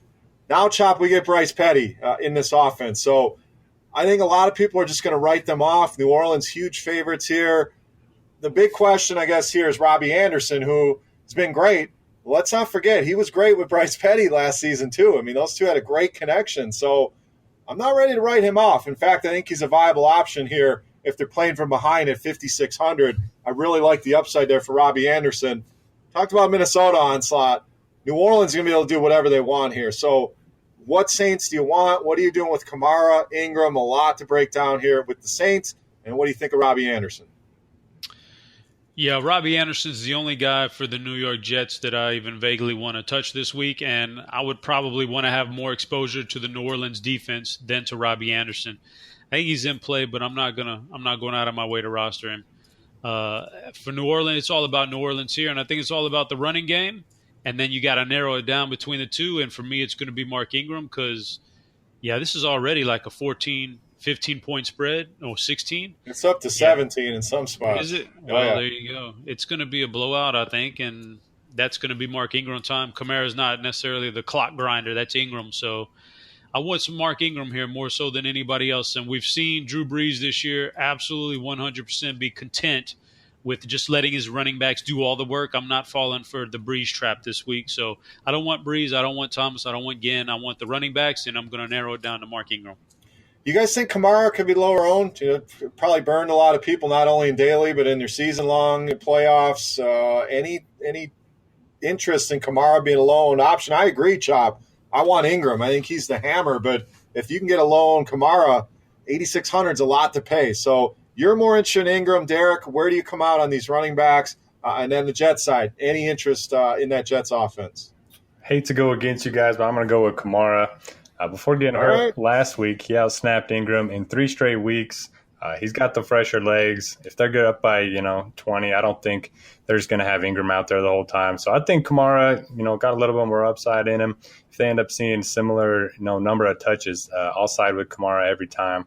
Now, Chop, we get Bryce Petty in this offense. So I think a lot of people are just going to write them off. New Orleans, huge favorites here. The big question, I guess, here is Robbie Anderson, who has been great. Let's not forget, he was great with Bryce Petty last season, too. I mean, those two had a great connection. So I'm not ready to write him off. In fact, I think he's a viable option here if they're playing from behind at 5,600. I really like the upside there for Robbie Anderson. Talked about Minnesota onslaught. New Orleans is going to be able to do whatever they want here. So what Saints do you want? What are you doing with Kamara, Ingram? A lot to break down here with the Saints. And what do you think of Robbie Anderson? Yeah, Robbie Anderson's the only guy for the New York Jets that I even vaguely want to touch this week, and I would probably want to have more exposure to the New Orleans defense than to Robbie Anderson. I think he's in play, but I'm not going out of my way to roster him. For New Orleans, it's all about New Orleans here, and I think it's all about the running game, and then you got to narrow it down between the two, and for me, it's going to be Mark Ingram because, yeah, this is already like a 15-point spread, or 16. It's up to 17 in some spots. Is it? Well, there you go. It's going to be a blowout, I think, and that's going to be Mark Ingram time. Kamara's not necessarily the clock grinder. That's Ingram. So I want some Mark Ingram here more so than anybody else. And we've seen Drew Brees this year absolutely 100% be content with just letting his running backs do all the work. I'm not falling for the Brees trap this week. So I don't want Brees. I don't want Thomas. I don't want Ginn. I want the running backs, and I'm going to narrow it down to Mark Ingram. You guys think Kamara could be lower owned? You know, probably burned a lot of people, not only in daily, but in their season-long playoffs. Any interest in Kamara being a low-owned option? I agree, Chop. I want Ingram. I think he's the hammer. But if you can get a low-owned Kamara, 8,600 is a lot to pay. So you're more interested in Ingram. Derek, where do you come out on these running backs? And then the Jets side, any interest in that Jets offense? Hate to go against you guys, but I'm going to go with Kamara. Before getting hurt last week, he outsnapped Ingram in 3 straight weeks. He's got the fresher legs. If they're good up by, 20, I don't think they're just going to have Ingram out there the whole time. So I think Kamara, got a little bit more upside in him. If they end up seeing similar, number of touches, I'll side with Kamara every time.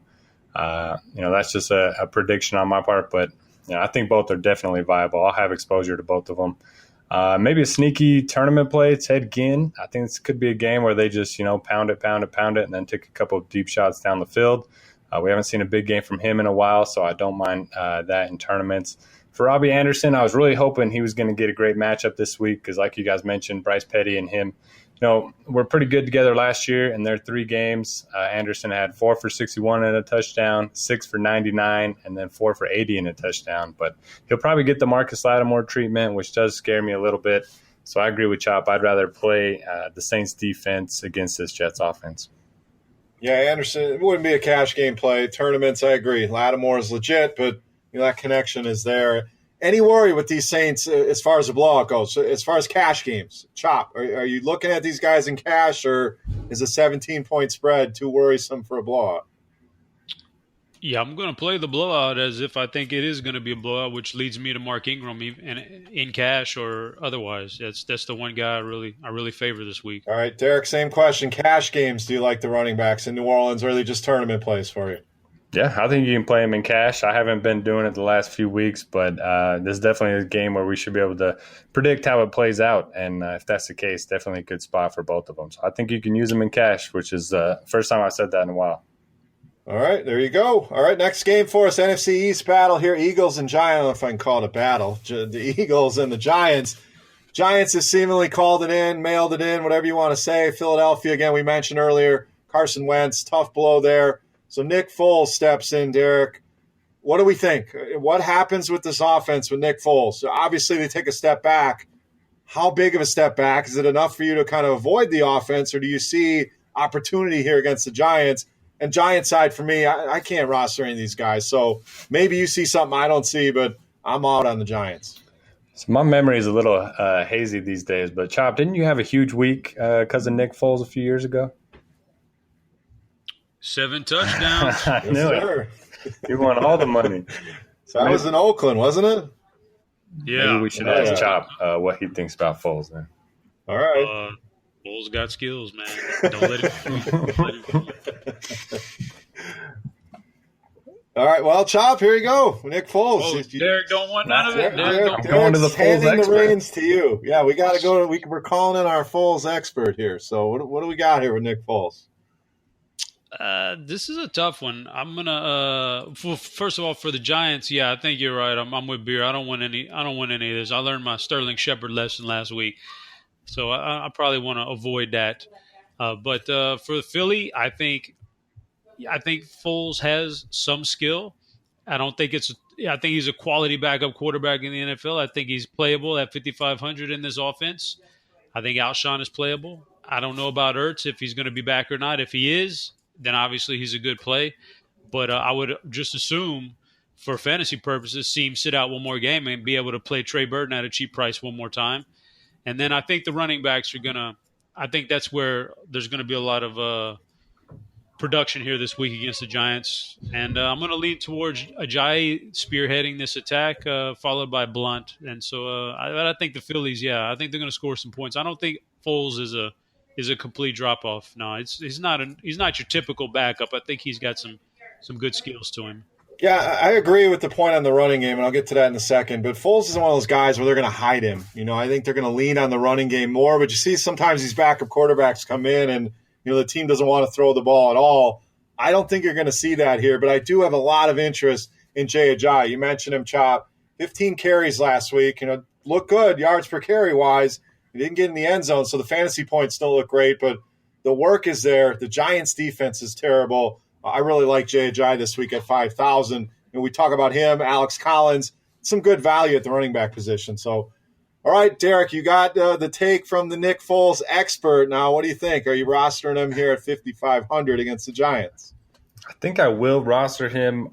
That's just a prediction on my part, but I think both are definitely viable. I'll have exposure to both of them. Maybe a sneaky tournament play, Ted Ginn. I think this could be a game where they just, pound it, and then take a couple of deep shots down the field. We haven't seen a big game from him in a while, so I don't mind that in tournaments. For Robbie Anderson, I was really hoping he was going to get a great matchup this week because, like you guys mentioned, Bryce Petty and him, were pretty good together last year in their 3 games. Anderson had 4 for 61 and a touchdown, 6 for 99, and then 4 for 80 and a touchdown. But he'll probably get the Marcus Lattimore treatment, which does scare me a little bit. So I agree with Chop. I'd rather play the Saints defense against this Jets offense. Yeah, Anderson, it wouldn't be a cash game play. Tournaments, I agree. Lattimore is legit, but that connection is there. Any worry with these Saints as far as the blowout goes? So as far as cash games, Chop, are you looking at these guys in cash, or is a 17-point spread too worrisome for a blowout? Yeah, I'm going to play the blowout as if I think it is going to be a blowout, which leads me to Mark Ingram in cash or otherwise. That's the one guy I really favor this week. All right, Derek, same question. Cash games, do you like the running backs in New Orleans, or are they just tournament plays for you? Yeah, I think you can play them in cash. I haven't been doing it the last few weeks, but this is definitely a game where we should be able to predict how it plays out. And if that's the case, definitely a good spot for both of them. So I think you can use them in cash, which is the first time I've said that in a while. All right, there you go. All right, next game for us, NFC East battle here. Eagles and Giants. I don't know if I can call it a battle. The Eagles and the Giants. Giants has seemingly called it in, mailed it in, whatever you want to say. Philadelphia, again, we mentioned earlier, Carson Wentz, tough blow there. So Nick Foles steps in, Derek. What do we think? What happens with this offense with Nick Foles? So obviously they take a step back. How big of a step back? Is it enough for you to kind of avoid the offense, or do you see opportunity here against the Giants? And Giant side for me, I can't roster any of these guys. So maybe you see something I don't see, but I'm out on the Giants. So my memory is a little hazy these days, but Chop, didn't you have a huge week because of Nick Foles a few years ago? 7 touchdowns. I knew it. You won all the money. So that was in Oakland, wasn't it? Yeah. Maybe we should ask Chop what he thinks about Foles then. All right. Foles got skills, man. Don't let him. All right, well, Chop, here you go. Nick Foles. Oh, Derek don't want none of it. Derek, I'm going to the Foles handing expert. the reins to you. Yeah, we got to go. We're calling in our Foles expert here. So what do we got here with Nick Foles? This is a tough one. I'm gonna first of all, for the Giants, yeah, I think you're right. I'm with Beer. I don't want any of this. I learned my Sterling Shepard lesson last week, so I probably want to avoid that. But for Philly, I think Foles has some skill. I think he's a quality backup quarterback in the NFL. I think he's playable at 5,500 in this offense. I think Alshon is playable. I don't know about Ertz if he's going to be back or not. If he is, then obviously he's a good play. But I would just assume, for fantasy purposes, see him sit out one more game and be able to play Trey Burton at a cheap price one more time. And then I think the running backs are going to – I think that's where there's going to be a lot of production here this week against the Giants. And I'm going to lean towards Ajayi spearheading this attack, followed by Blunt. And so I think the Phillies, I think they're going to score some points. I don't think Foles is a complete drop-off. No, he's not your typical backup. I think he's got some good skills to him. Yeah, I agree with the point on the running game, and I'll get to that in a second. But Foles is one of those guys where they're going to hide him. I think they're going to lean on the running game more. But you see sometimes these backup quarterbacks come in and, the team doesn't want to throw the ball at all. I don't think you're going to see that here, but I do have a lot of interest in Jay Ajayi. You mentioned him, Chop. 15 carries last week. Look good yards per carry wise. He didn't get in the end zone, so the fantasy points don't look great, but the work is there. The Giants' defense is terrible. I really like Jay Ajayi this week at 5,000. We talk about him, Alex Collins, some good value at the running back position. So, all right, Derek, you got the take from the Nick Foles expert. Now, what do you think? Are you rostering him here at 5,500 against the Giants? I think I will roster him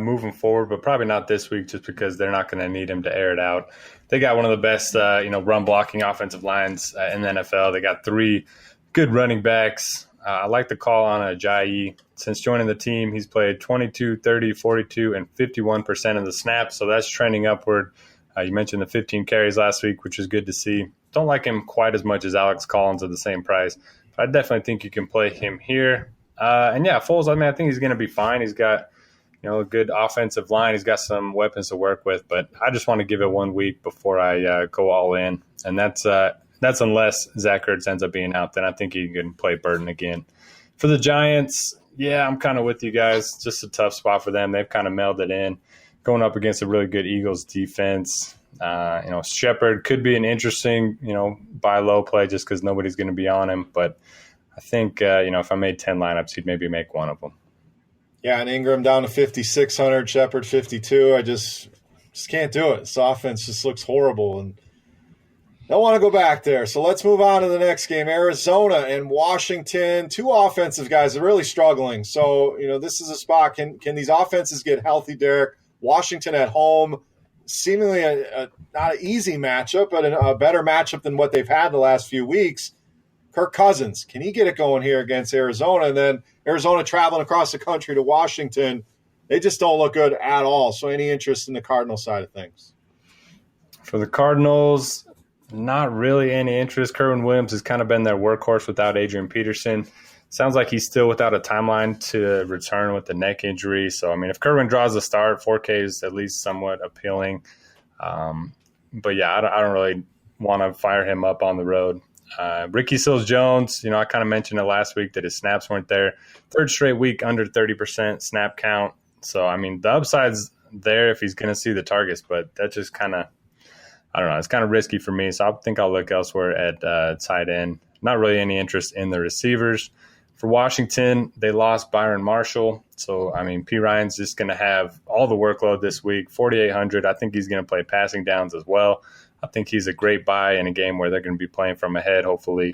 moving forward, but probably not this week just because they're not going to need him to air it out. They got one of the best, run blocking offensive lines in the NFL. They got 3 good running backs. I like the call on Ajayi. Since joining the team, he's played 22, 30, 42, and 51% of the snaps, so that's trending upward. You mentioned the 15 carries last week, which is good to see. Don't like him quite as much as Alex Collins at the same price, but I definitely think you can play him here. Foles, I think he's going to be fine. He's got a good offensive line. He's got some weapons to work with, but I just want to give it 1 week before I go all in, and that's unless Zach Ertz ends up being out. Then I think he can play Burton again. For the Giants, I'm kind of with you guys. Just a tough spot for them. They've kind of mailed it in, going up against a really good Eagles defense. Shepard could be an interesting, buy low play just because nobody's going to be on him. But I think, if I made 10 lineups, he'd maybe make one of them. Yeah, and Ingram down to 5,600, Shepard 52. I just can't do it. This offense just looks horrible, and don't want to go back there. So let's move on to the next game. Arizona and Washington, 2 offensive guys are really struggling. So, this is a spot. Can these offenses get healthy, Derek? Washington at home, seemingly not an easy matchup, but a better matchup than what they've had the last few weeks. Kirk Cousins, can he get it going here against Arizona? And then Arizona traveling across the country to Washington, they just don't look good at all. So any interest in the Cardinal side of things? For the Cardinals, not really any interest. Kerwin Williams has kind of been their workhorse without Adrian Peterson. Sounds like he's still without a timeline to return with the neck injury. So, if Kerwin draws a start, 4K is at least somewhat appealing. I don't really want to fire him up on the road. Ricky Seals-Jones, I kind of mentioned it last week that his snaps weren't there. Third straight week under 30% snap count. So, the upside's there if he's going to see the targets, but that just kind of, I don't know, it's kind of risky for me. So I think I'll look elsewhere at tight end. Not really any interest in the receivers. For Washington, they lost Byron Marshall. So, P. Ryan's just going to have all the workload this week, 4,800. I think he's going to play passing downs as well. I think he's a great buy in a game where they're going to be playing from ahead, hopefully.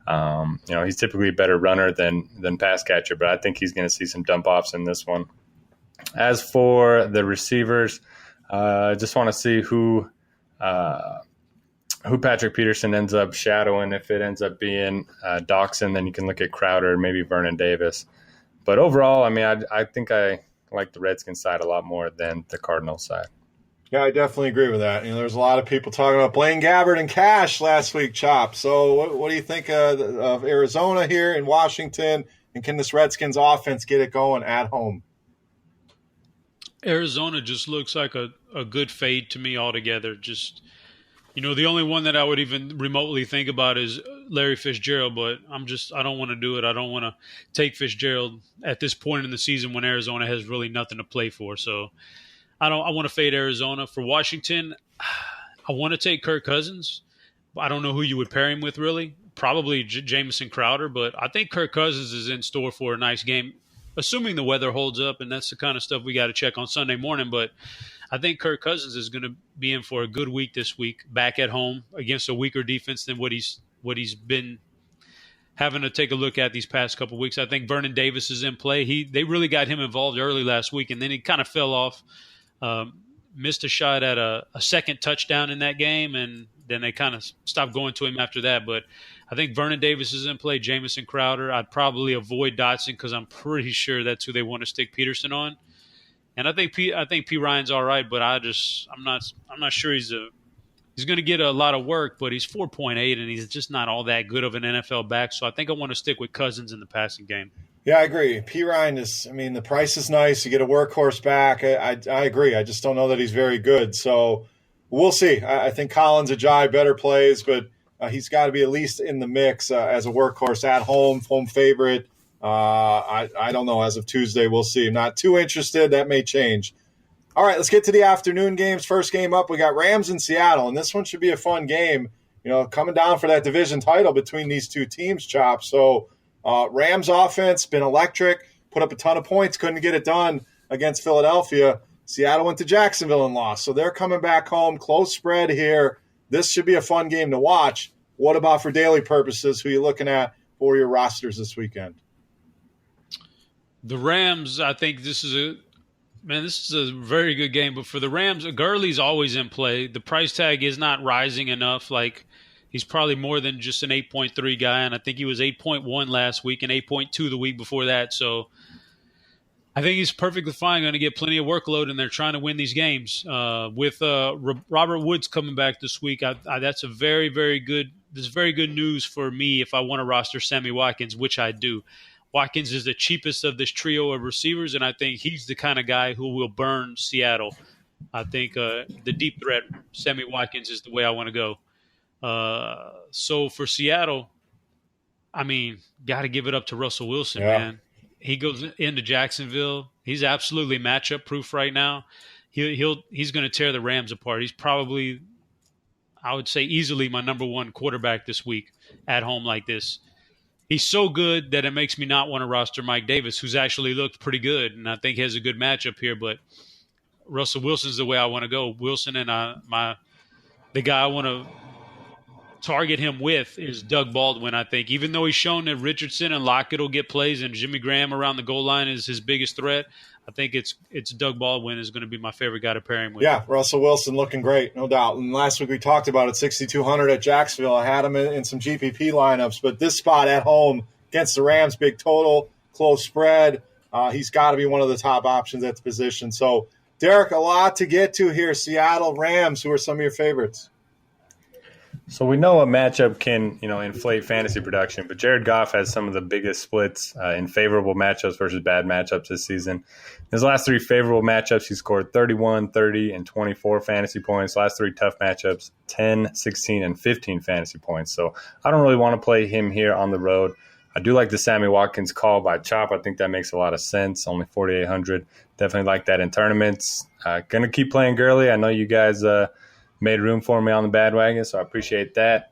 He's typically a better runner than pass catcher, but I think he's going to see some dump-offs in this one. As for the receivers, I just want to see who Patrick Peterson ends up shadowing. If it ends up being Doxson, then you can look at Crowder, maybe Vernon Davis. But overall, I think I like the Redskins side a lot more than the Cardinals side. Yeah, I definitely agree with that. There's a lot of people talking about Blaine Gabbert and Cash last week, Chop. So what do you think of Arizona here in Washington? And can this Redskins offense get it going at home? Arizona just looks like a good fade to me altogether. Just, the only one that I would even remotely think about is Larry Fitzgerald, but I don't want to do it. I don't want to take Fitzgerald at this point in the season when Arizona has really nothing to play for. So I want to fade Arizona. For Washington, I want to take Kirk Cousins. I don't know who you would pair him with, really. Probably Jamison Crowder, but I think Kirk Cousins is in store for a nice game, assuming the weather holds up, and that's the kind of stuff we got to check on Sunday morning. But I think Kirk Cousins is going to be in for a good week this week, back at home against a weaker defense than what he's been having to take a look at these past couple of weeks. I think Vernon Davis is in play. They really got him involved early last week, and then he kind of fell off, missed a shot at a second touchdown in that game, and then they kind of stopped going to him after that. But I think Vernon Davis is in play, Jamison Crowder. I'd probably avoid Dotson because I'm pretty sure that's who they want to stick Peterson on. And I think P. Ryan's all right, but I'm not sure he's going to get a lot of work, but he's 4.8 and he's just not all that good of an NFL back. So I think I want to stick with Cousins in the passing game. Yeah, I agree. P. Ryan is, the price is nice. You get a workhorse back. I agree. I just don't know that he's very good. So we'll see. I think Collins, Ajayi, better plays, but he's got to be at least in the mix as a workhorse at home favorite. I don't know. As of Tuesday, we'll see. I'm not too interested. That may change. All right, let's get to the afternoon games. First game up, we got Rams in Seattle, and this one should be a fun game. Coming down for that division title between these two teams, Chop. So Rams offense been electric, put up a ton of points, couldn't get it done against Philadelphia. Seattle went to Jacksonville and lost. So they're coming back home. Close spread here. This should be a fun game to watch. What about for daily purposes? Who are you looking at for your rosters this weekend? The Rams, I think this is a very good game. But for the Rams, Gurley's always in play. The price tag is not rising enough. Like, he's probably more than just an 8.3 guy, and I think he was 8.1 last week and 8.2 the week before that. So I think he's perfectly fine, going to get plenty of workload, and they're trying to win these games. With Robert Woods coming back this week, that's a very, very good. This is very good news for me if I want to roster Sammy Watkins, which I do. Watkins is the cheapest of this trio of receivers, and I think he's the kind of guy who will burn Seattle. I think the deep threat, Sammy Watkins, is the way I want to go. So for Seattle, got to give it up to Russell Wilson, man. He goes into Jacksonville. He's absolutely matchup proof right now. He's going to tear the Rams apart. He's probably, I would say, easily my number one quarterback this week at home like this. He's so good that it makes me not want to roster Mike Davis, who's actually looked pretty good, and I think has a good matchup here. But Russell Wilson's the way I want to go. Wilson and the guy I want to target him with is Doug Baldwin, I think. Even though he's shown that Richardson and Lockett will get plays and Jimmy Graham around the goal line is his biggest threat, I think it's Doug Baldwin is going to be my favorite guy to pair him with. Yeah, Russell Wilson looking great, no doubt. And last week we talked about it, 6,200 at Jacksonville. I had him in some GPP lineups, but this spot at home against the Rams, big total, close spread, he's got to be one of the top options at the position. So, Derek, a lot to get to here. Seattle Rams, who are some of your favorites? So we know a matchup can, inflate fantasy production, but Jared Goff has some of the biggest splits in favorable matchups versus bad matchups this season. His last 3 favorable matchups, he scored 31, 30, and 24 fantasy points. Last 3 tough matchups, 10, 16, and 15 fantasy points. So I don't really want to play him here on the road. I do like the Sammy Watkins call by Chop. I think that makes a lot of sense. Only 4,800. Definitely like that in tournaments. Going to keep playing Gurley. I know you guys made room for me on the bandwagon, so I appreciate that.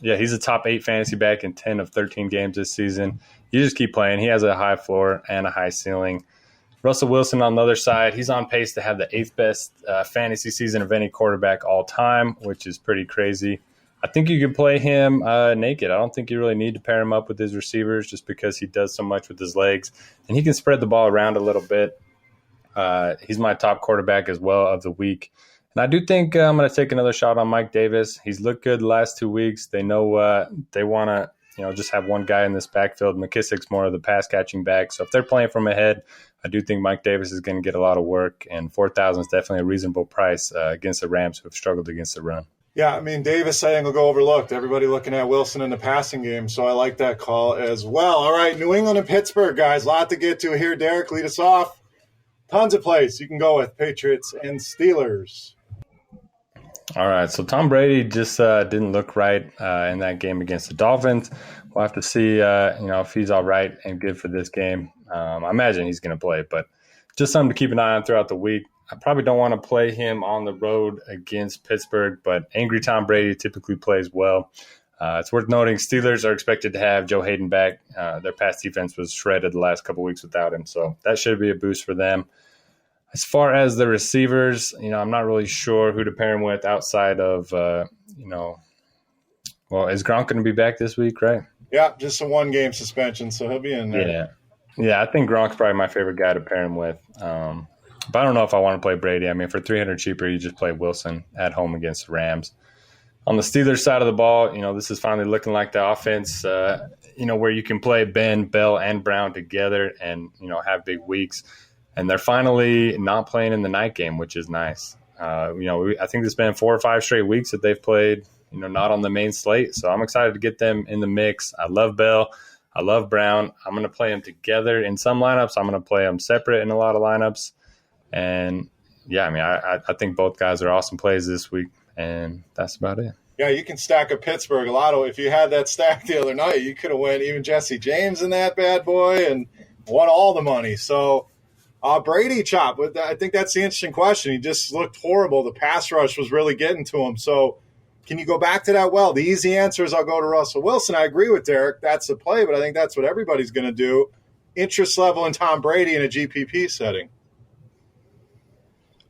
He's a top 8 fantasy back in 10 of 13 games this season. You just keep playing. He has a high floor and a high ceiling. Russell Wilson on the other side, he's on pace to have the 8th best fantasy season of any quarterback all time, which is pretty crazy. I think you can play him naked. I don't think you really need to pair him up with his receivers just because he does so much with his legs, and he can spread the ball around a little bit. He's my top quarterback as well of the week. And I do think I'm going to take another shot on Mike Davis. He's looked good the last 2 weeks. They know they want to just have one guy in this backfield. McKissick's more of the pass-catching back. So if they're playing from ahead, I do think Mike Davis is going to get a lot of work. And 4,000 is definitely a reasonable price against the Rams who have struggled against the run. Yeah, I mean, Davis, I think, will go overlooked. Everybody looking at Wilson in the passing game, so I like that call as well. All right, New England and Pittsburgh, guys. A lot to get to here. Derek, lead us off. Tons of plays you can go with, Patriots and Steelers. All right, so Tom Brady just didn't look right in that game against the Dolphins. We'll have to see, if he's all right and good for this game. I imagine he's going to play, but just something to keep an eye on throughout the week. I probably don't want to play him on the road against Pittsburgh, but angry Tom Brady typically plays well. It's worth noting Steelers are expected to have Joe Hayden back. Their pass defense was shredded the last couple weeks without him, so that should be a boost for them. As far as the receivers, I'm not really sure who to pair him with outside of, is Gronk going to be back this week, right? Yeah, just a 1-game suspension, so he'll be in there. Yeah, I think Gronk's probably my favorite guy to pair him with. But I don't know if I want to play Brady. I mean, for $300 cheaper, you just play Wilson at home against the Rams. On the Steelers side of the ball, this is finally looking like the offense, where you can play Ben, Bell, and Brown together and, have big weeks. And they're finally not playing in the night game, which is nice. I think it's been 4 or 5 straight weeks that they've played, not on the main slate. So I'm excited to get them in the mix. I love Bell. I love Brown. I'm going to play them together in some lineups. I'm going to play them separate in a lot of lineups. And, I think both guys are awesome plays this week, and that's about it. Yeah, you can stack a Pittsburgh. A lot of, if you had that stack the other night, you could have went even Jesse James in that bad boy and won all the money. So Brady, Chop, I think that's the interesting question. He just looked horrible. The pass rush was really getting to him. So can you go back to that? Well, the easy answer is I'll go to Russell Wilson. I agree with Derek. That's the play, but I think that's what everybody's going to do. Interest level in Tom Brady in a GPP setting.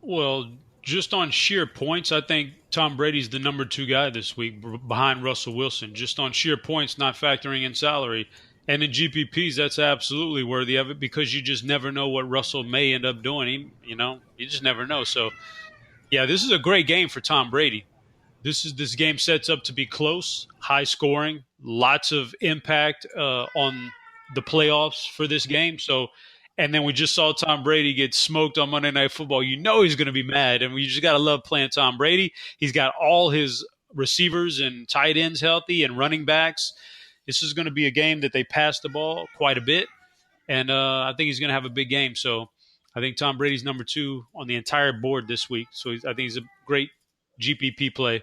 Well, just on sheer points, I think Tom Brady's the number 2 guy this week behind Russell Wilson. Just on sheer points, not factoring in salary. And in GPPs, that's absolutely worthy of it because you just never know what Russell may end up doing. You just never know. So, yeah, this is a great game for Tom Brady. This game sets up to be close, high scoring, lots of impact on the playoffs for this game. So, and then we just saw Tom Brady get smoked on Monday Night Football. He's going to be mad, and we just got to love playing Tom Brady. He's got all his receivers and tight ends healthy and running backs. This is going to be a game that they pass the ball quite a bit, and I think he's going to have a big game. So I think Tom Brady's number 2 on the entire board this week. So I think he's a great GPP play.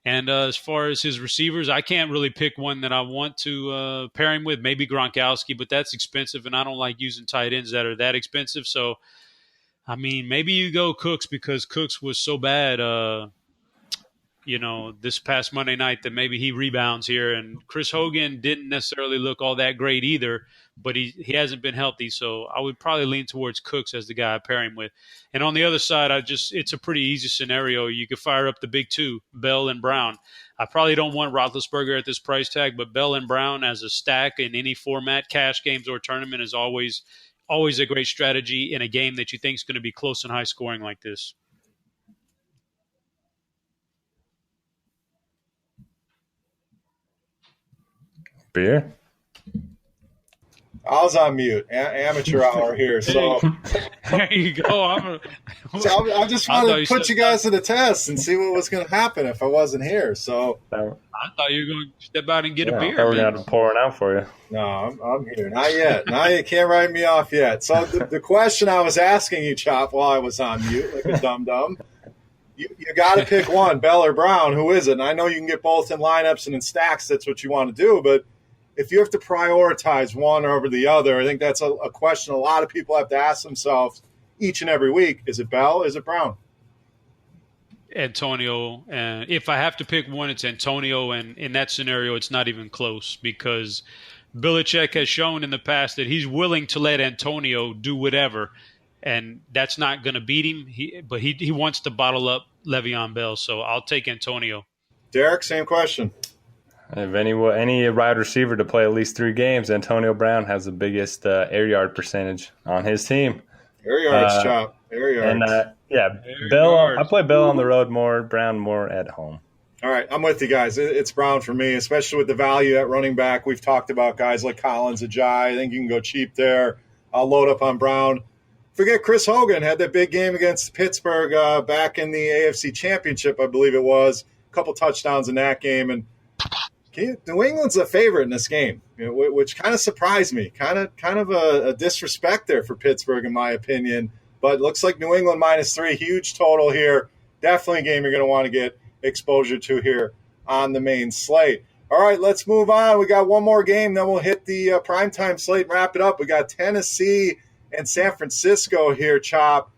And as far as his receivers, I can't really pick one that I want to pair him with. Maybe Gronkowski, but that's expensive, and I don't like using tight ends that are that expensive. So, I mean, maybe you go Cooks because Cooks was so bad, this past Monday night that maybe he rebounds here. And Chris Hogan didn't necessarily look all that great either, but he hasn't been healthy. So I would probably lean towards Cooks as the guy I pair him with. And on the other side, it's a pretty easy scenario. You could fire up the big 2, Bell and Brown. I probably don't want Roethlisberger at this price tag, but Bell and Brown as a stack in any format, cash games or tournament, is always a great strategy in a game that you think is going to be close and high scoring like this. Beer? I was on mute. Amateur hour here. So there you go. So I just wanted to put you guys to the test and see what was going to happen if I wasn't here. So I thought you were going to step out and get a beer. We're going to pour one out for you. No, I'm here. Not yet. Not yet. Can't write me off yet. So the question I was asking you, Chop, while I was on mute, like a dum-dum, you got to pick one, Bell or Brown. Who is it? And I know you can get both in lineups and in stacks. That's what you want to do. But if you have to prioritize one over the other, I think that's a question a lot of people have to ask themselves each and every week. Is it Bell? Is it Brown? Antonio. And if I have to pick one, it's Antonio. And in that scenario, it's not even close because Belichick has shown in the past that he's willing to let Antonio do whatever. And that's not going to beat him. But he wants to bottle up Le'Veon Bell. So I'll take Antonio. Derek, same question. If any wide receiver to play at least 3 games, Antonio Brown has the biggest air yard percentage on his team. Air yards, Chop. Air yards. And, Bell. I play Bell on the road more, Brown more at home. All right, I'm with you guys. It's Brown for me, especially with the value at running back. We've talked about guys like Collins, Ajayi. I think you can go cheap there. I'll load up on Brown. Forget Chris Hogan had that big game against Pittsburgh back in the AFC Championship, I believe it was. A couple touchdowns in that game. And New England's a favorite in this game, which kind of surprised me. Kind of a disrespect there for Pittsburgh, in my opinion. But looks like New England -3, huge total here. Definitely a game you're going to want to get exposure to here on the main slate. All right, let's move on. We got one more game, then we'll hit the primetime slate and wrap it up. We got Tennessee and San Francisco here, Chop.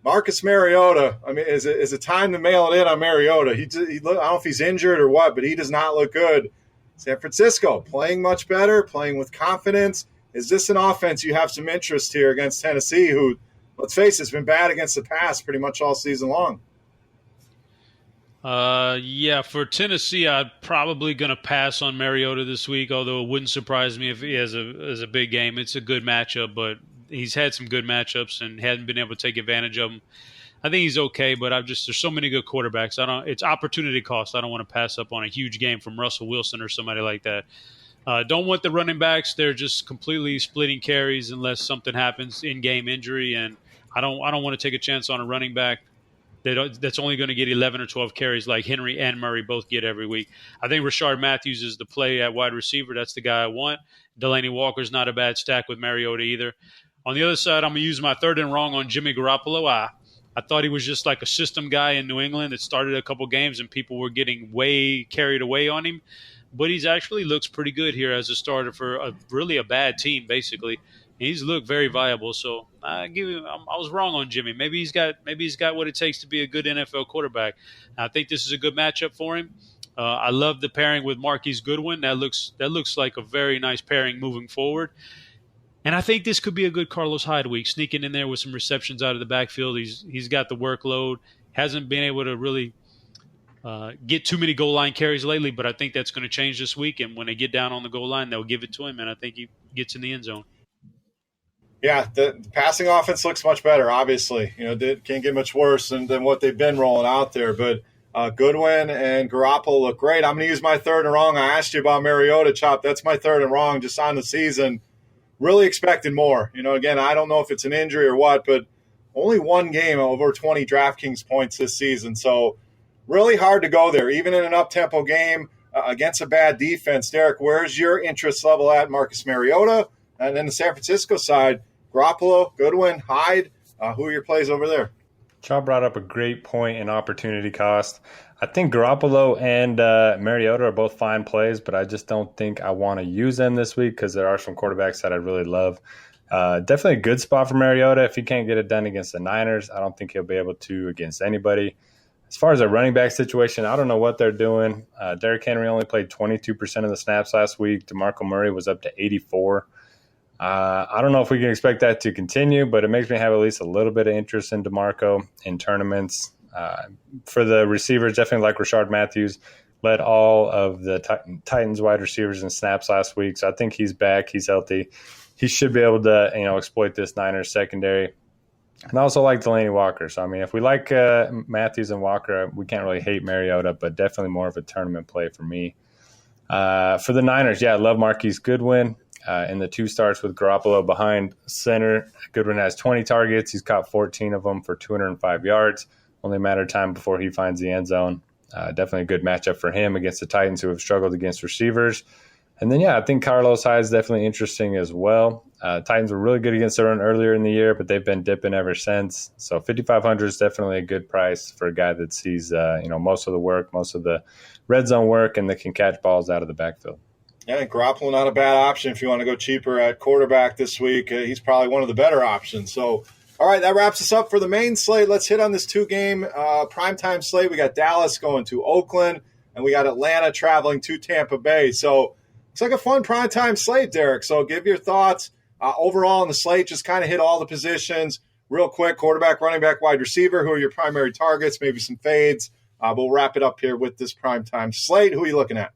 Marcus Mariota, I mean, is it time to mail it in on Mariota? I don't know if he's injured or what, but he does not look good. San Francisco playing much better, playing with confidence. Is this an offense you have some interest here against Tennessee, who, let's face it, has been bad against the pass pretty much all season long? For Tennessee, I'm probably going to pass on Mariota this week, although it wouldn't surprise me if he has a big game. It's a good matchup, but he's had some good matchups and hadn't been able to take advantage of them. I think he's okay, but there's so many good quarterbacks. It's opportunity cost. I don't want to pass up on a huge game from Russell Wilson or somebody like that. Don't want the running backs. They're just completely splitting carries unless something happens, in-game injury, and I don't want to take a chance on a running back that's only going to get 11 or 12 carries like Henry and Murray both get every week. I think Rashard Matthews is the play at wide receiver. That's the guy I want. Delaney Walker's not a bad stack with Mariota either. On the other side, I'm going to use my third and wrong on Jimmy Garoppolo. I thought he was just like a system guy in New England that started a couple games and people were getting way carried away on him. But he's actually looks pretty good here as a starter for really a bad team, basically. And he's looked very viable. So I was wrong on Jimmy. Maybe he's got what it takes to be a good NFL quarterback. I think this is a good matchup for him. I love the pairing with Marquise Goodwin. That looks like a very nice pairing moving forward. And I think this could be a good Carlos Hyde week, sneaking in there with some receptions out of the backfield. He's got the workload, hasn't been able to really get too many goal line carries lately, but I think that's going to change this week. And when they get down on the goal line, they'll give it to him, and I think he gets in the end zone. Yeah, the passing offense looks much better, obviously. They can't get much worse than what they've been rolling out there. But Goodwin and Garoppolo look great. I'm going to use my third and wrong. I asked you about Mariota, Chop. That's my third and wrong just on the season. Really expecting more. Again, I don't know if it's an injury or what, but only one game over 20 DraftKings points this season. So really hard to go there, even in an up-tempo game against a bad defense. Derek, where's your interest level at Marcus Mariota? And then the San Francisco side, Garoppolo, Goodwin, Hyde. Who are your plays over there? Chop brought up a great point in opportunity cost. I think Garoppolo and Mariota are both fine plays, but I just don't think I want to use them this week because there are some quarterbacks that I really love. Definitely a good spot for Mariota. If he can't get it done against the Niners, I don't think he'll be able to against anybody. As far as a running back situation, I don't know what they're doing. Derrick Henry only played 22% of the snaps last week. DeMarco Murray was up to 84. I don't know if we can expect that to continue, but it makes me have at least a little bit of interest in DeMarco in tournaments. For the receivers, definitely like Rashard Matthews, led all of the Titans wide receivers in snaps last week. So I think he's back. He's healthy. He should be able to, exploit this Niners secondary. And I also like Delaney Walker. So, if we like Matthews and Walker, we can't really hate Mariota, but definitely more of a tournament play for me. For the Niners, I love Marquise Goodwin. in the 2 starts with Garoppolo behind center. Goodwin has 20 targets. He's caught 14 of them for 205 yards. Only a matter of time before he finds the end zone. Definitely a good matchup for him against the Titans, who have struggled against receivers. And then, I think Carlos Hyde is definitely interesting as well. Titans were really good against the run earlier in the year, but they've been dipping ever since. So 5,500 is definitely a good price for a guy that sees most of the work, most of the red zone work, and that can catch balls out of the backfield. Yeah, Garoppolo not a bad option if you want to go cheaper at quarterback this week. He's probably one of the better options. So, all right, that wraps us up for the main slate. Let's hit on this 2-game primetime slate. We got Dallas going to Oakland, and we got Atlanta traveling to Tampa Bay. So it's like a fun primetime slate, Derek. So give your thoughts overall on the slate. Just kind of hit all the positions real quick. Quarterback, running back, wide receiver. Who are your primary targets? Maybe some fades. But we'll wrap it up here with this primetime slate. Who are you looking at?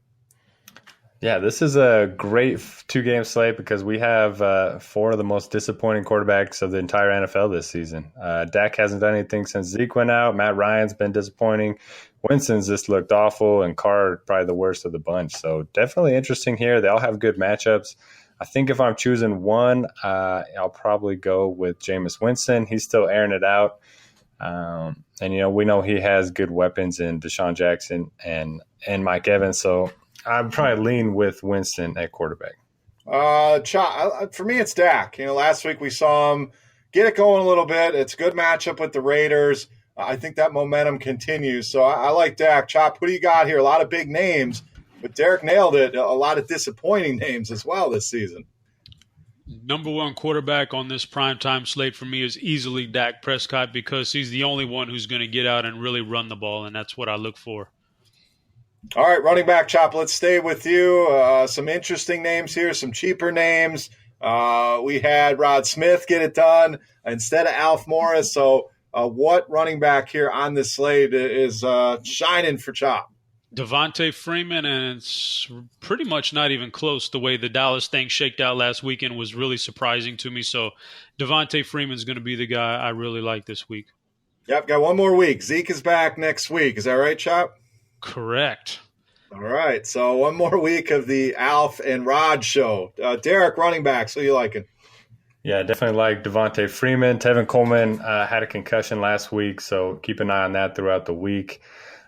Yeah, this is a great 2-game slate because we have 4 of the most disappointing quarterbacks of the entire NFL this season. Dak hasn't done anything since Zeke went out. Matt Ryan's been disappointing. Winston's just looked awful, and Carr probably the worst of the bunch. So definitely interesting here. They all have good matchups. I think if I'm choosing one, I'll probably go with Jameis Winston. He's still airing it out. And, we know he has good weapons in Deshaun Jackson and Mike Evans. So I'd probably lean with Winston at quarterback. For me, it's Dak. Last week we saw him get it going a little bit. It's a good matchup with the Raiders. I think that momentum continues. So I like Dak. Chop, what do you got here? A lot of big names, but Derek nailed it. A lot of disappointing names as well this season. Number 1 quarterback on this primetime slate for me is easily Dak Prescott because he's the only one who's going to get out and really run the ball, and that's what I look for. All right, running back, Chop, let's stay with you. Some interesting names here, some cheaper names. We had Rod Smith get it done instead of Alf Morris. So what running back here on this slate is shining for Chop? Devontae Freeman, and it's pretty much not even close. The way the Dallas thing shaked out last weekend was really surprising to me. So Devontae Freeman's going to be the guy I really like this week. Yep, got one more week. Zeke is back next week. Is that right, Chop? Correct. All right, so one more week of the Alf and Rod show. Derek, running backs, who are you liking? Yeah, definitely like Devontae Freeman. Tevin Coleman had a concussion last week, so keep an eye on that throughout the week.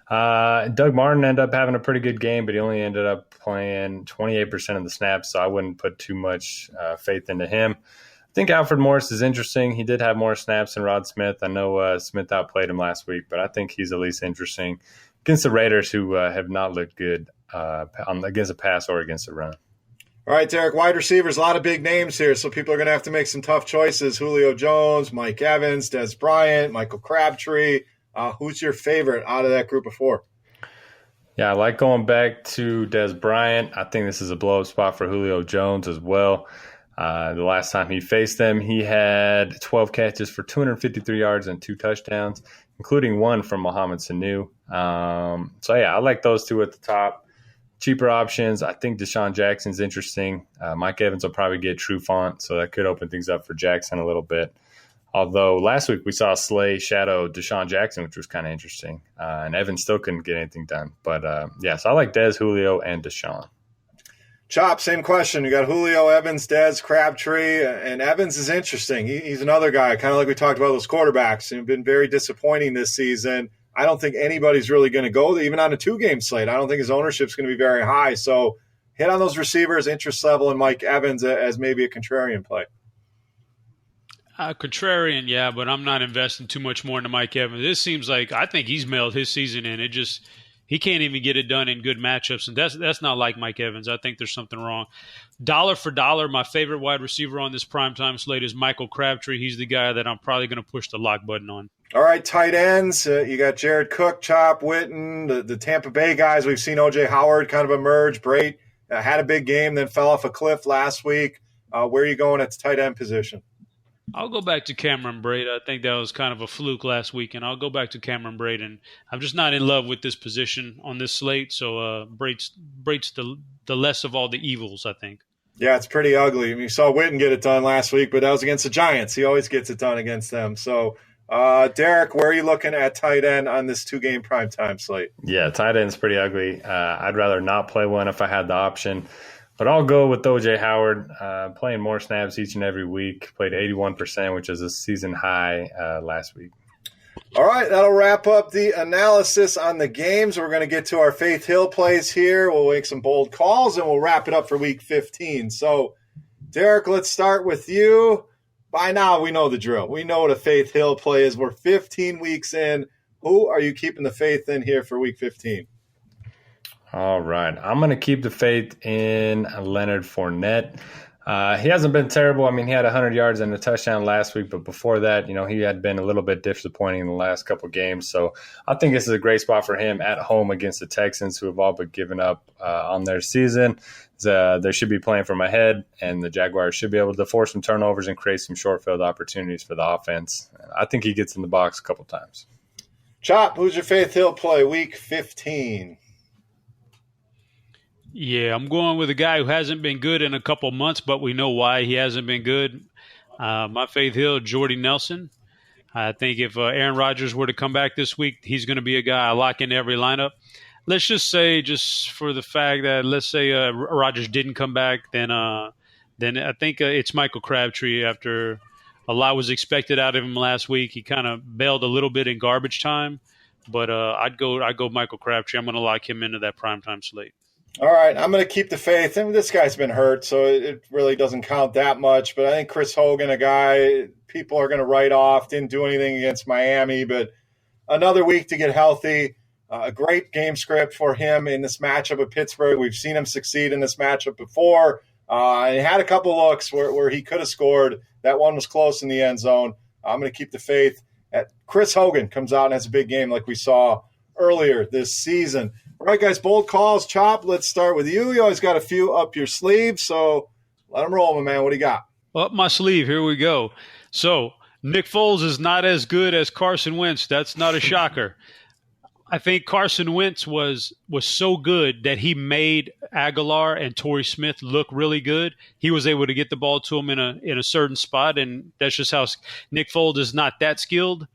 Doug Martin ended up having a pretty good game, but he only ended up playing 28% of the snaps, so I wouldn't put too much faith into him. I think Alfred Morris is interesting. He did have more snaps than Rod Smith. I know Smith outplayed him last week, but I think he's at least interesting against the Raiders, who have not looked good against a pass or against a run. All right, Derek, wide receivers, a lot of big names here, so people are going to have to make some tough choices. Julio Jones, Mike Evans, Des Bryant, Michael Crabtree. Who's your favorite out of that group of 4? Yeah, I like going back to Des Bryant. I think this is a blow-up spot for Julio Jones as well. The last time he faced them, he had 12 catches for 253 yards and 2 touchdowns, including one from Mohamed Sanu. I like those 2 at the top. Cheaper options, I think Deshaun Jackson's interesting. Mike Evans will probably get true font, so that could open things up for Jackson a little bit. Although last week we saw Slay shadow Deshaun Jackson, which was kind of interesting. And Evans still couldn't get anything done. But, so I like Dez, Julio, and Deshaun. Chop, same question. You got Julio, Evans, Dez, Crabtree, and Evans is interesting. He's another guy, kind of like we talked about those quarterbacks, who've been very disappointing this season. I don't think anybody's really going to go even on a 2-game slate. I don't think his ownership's going to be very high. So hit on those receivers, interest level, and Mike Evans as maybe a contrarian play. Contrarian, yeah, but I'm not investing too much more into Mike Evans. This seems like I think he's mailed his season in. He can't even get it done in good matchups, and that's not like Mike Evans. I think there's something wrong. Dollar for dollar, my favorite wide receiver on this primetime slate is Michael Crabtree. He's the guy that I'm probably going to push the lock button on. All right, tight ends. You got Jared Cook, Chop, Witten, the Tampa Bay guys. We've seen O.J. Howard kind of emerge. Brait had a big game, then fell off a cliff last week. Where are you going at the tight end position? I'll go back to Cameron Brate. I think that was kind of a fluke last week, and I'll go back to Cameron Brate. And I'm just not in love with this position on this slate, so Brate's the less of all the evils, I think. Yeah, it's pretty ugly. I mean, you saw Witten get it done last week, but that was against the Giants. He always gets it done against them. So, Derek, where are you looking at tight end on this 2-game primetime slate? Yeah, tight end's pretty ugly. I'd rather not play one if I had the option. But I'll go with O.J. Howard, playing more snaps each and every week. Played 81%, which is a season high last week. All right, that'll wrap up the analysis on the games. We're going to get to our Faith Hill plays here. We'll make some bold calls, and we'll wrap it up for Week 15. So, Derek, let's start with you. By now, we know the drill. We know what a Faith Hill play is. We're 15 weeks in. Who are you keeping the faith in here for Week 15? All right. I'm going to keep the faith in Leonard Fournette. He hasn't been terrible. I mean, he had 100 yards and a touchdown last week, but before that, he had been a little bit disappointing in the last couple of games. So I think this is a great spot for him at home against the Texans, who have all but given up on their season. They should be playing from ahead, and the Jaguars should be able to force some turnovers and create some short field opportunities for the offense. I think he gets in the box a couple times. Chop, who's your Faith Hill play Week 15? Yeah, I'm going with a guy who hasn't been good in a couple months, but we know why he hasn't been good. My Faith Hill, Jordy Nelson. I think if Aaron Rodgers were to come back this week, he's going to be a guy I lock into every lineup. Let's just say, just for the fact that, let's say Rodgers didn't come back, then I think it's Michael Crabtree. After a lot was expected out of him last week, he kind of bailed a little bit in garbage time. But I'd go Michael Crabtree. I'm going to lock him into that primetime slate. All right, I'm going to keep the faith. I mean, this guy's been hurt, so it really doesn't count that much. But I think Chris Hogan, a guy people are going to write off, didn't do anything against Miami, but another week to get healthy. A great game script for him in this matchup with Pittsburgh. We've seen him succeed in this matchup before. He had a couple looks where he could have scored. That one was close in the end zone. I'm going to keep the faith. Chris Hogan comes out and has a big game like we saw earlier this season. All right, guys, bold calls. Chop, let's start with you. You always got a few up your sleeve, so let them roll, my man. What do you got? Up my sleeve. Here we go. So Nick Foles is not as good as Carson Wentz. That's not a shocker. I think Carson Wentz was so good that he made Aguilar and Torrey Smith look really good. He was able to get the ball to him in a certain spot, and that's just how Nick Foles is not that skilled.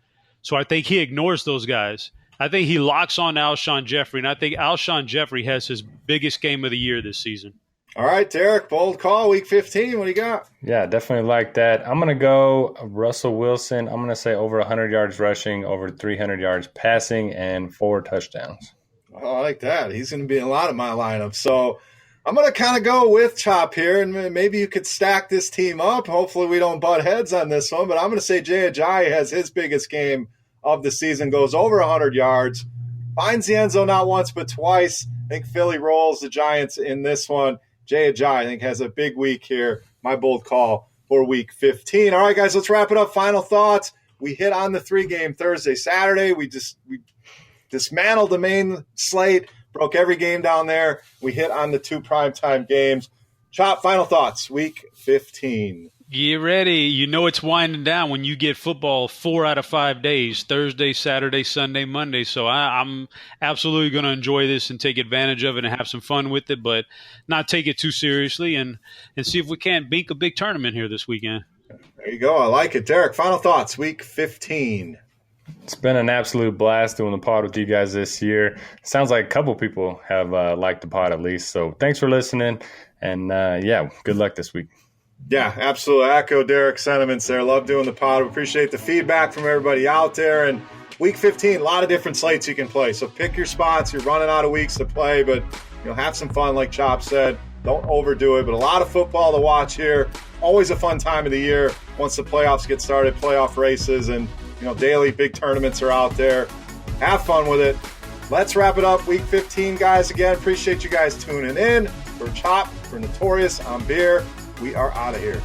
So I think he ignores those guys. I think he locks on Alshon Jeffrey, and I think Alshon Jeffrey has his biggest game of the year this season. All right, Derek, bold call, Week 15. What do you got? Yeah, definitely like that. I'm going to go Russell Wilson. I'm going to say over 100 yards rushing, over 300 yards passing, and 4 touchdowns. Oh, I like that. He's going to be in a lot of my lineup. So I'm going to kind of go with Chop here, and maybe you could stack this team up. Hopefully we don't butt heads on this one, but I'm going to say Jay Ajayi has his biggest game of the season, goes over 100 yards, finds the end zone not once but twice. I think Philly rolls the Giants in this one. Jay Ajayi, I think, has a big week here. My bold call for Week 15. All right, guys, let's wrap it up. Final thoughts. We hit on the 3-game Thursday, Saturday. We dismantled the main slate, broke every game down there. We hit on the 2 primetime games. Chop, final thoughts, Week 15. Get ready. You know it's winding down when you get football 4 out of 5 days, Thursday, Saturday, Sunday, Monday. So I'm absolutely going to enjoy this and take advantage of it and have some fun with it, but not take it too seriously and see if we can't bink a big tournament here this weekend. There you go. I like it. Derek, final thoughts, Week 15. It's been an absolute blast doing the pod with you guys this year. Sounds like a couple people have liked the pod at least. So thanks for listening, and good luck this week. Yeah, absolutely. I echo Derek's sentiments there. Love doing the pod. We appreciate the feedback from everybody out there. And Week 15, a lot of different slates you can play. So pick your spots. You're running out of weeks to play, but have some fun like Chop said. Don't overdo it, but a lot of football to watch here. Always a fun time of the year once the playoffs get started, playoff races, and daily big tournaments are out there. Have fun with it. Let's wrap it up. Week 15, guys. Again, appreciate you guys tuning in. For Chop, for Notorious, I'm Beer. We are out of here.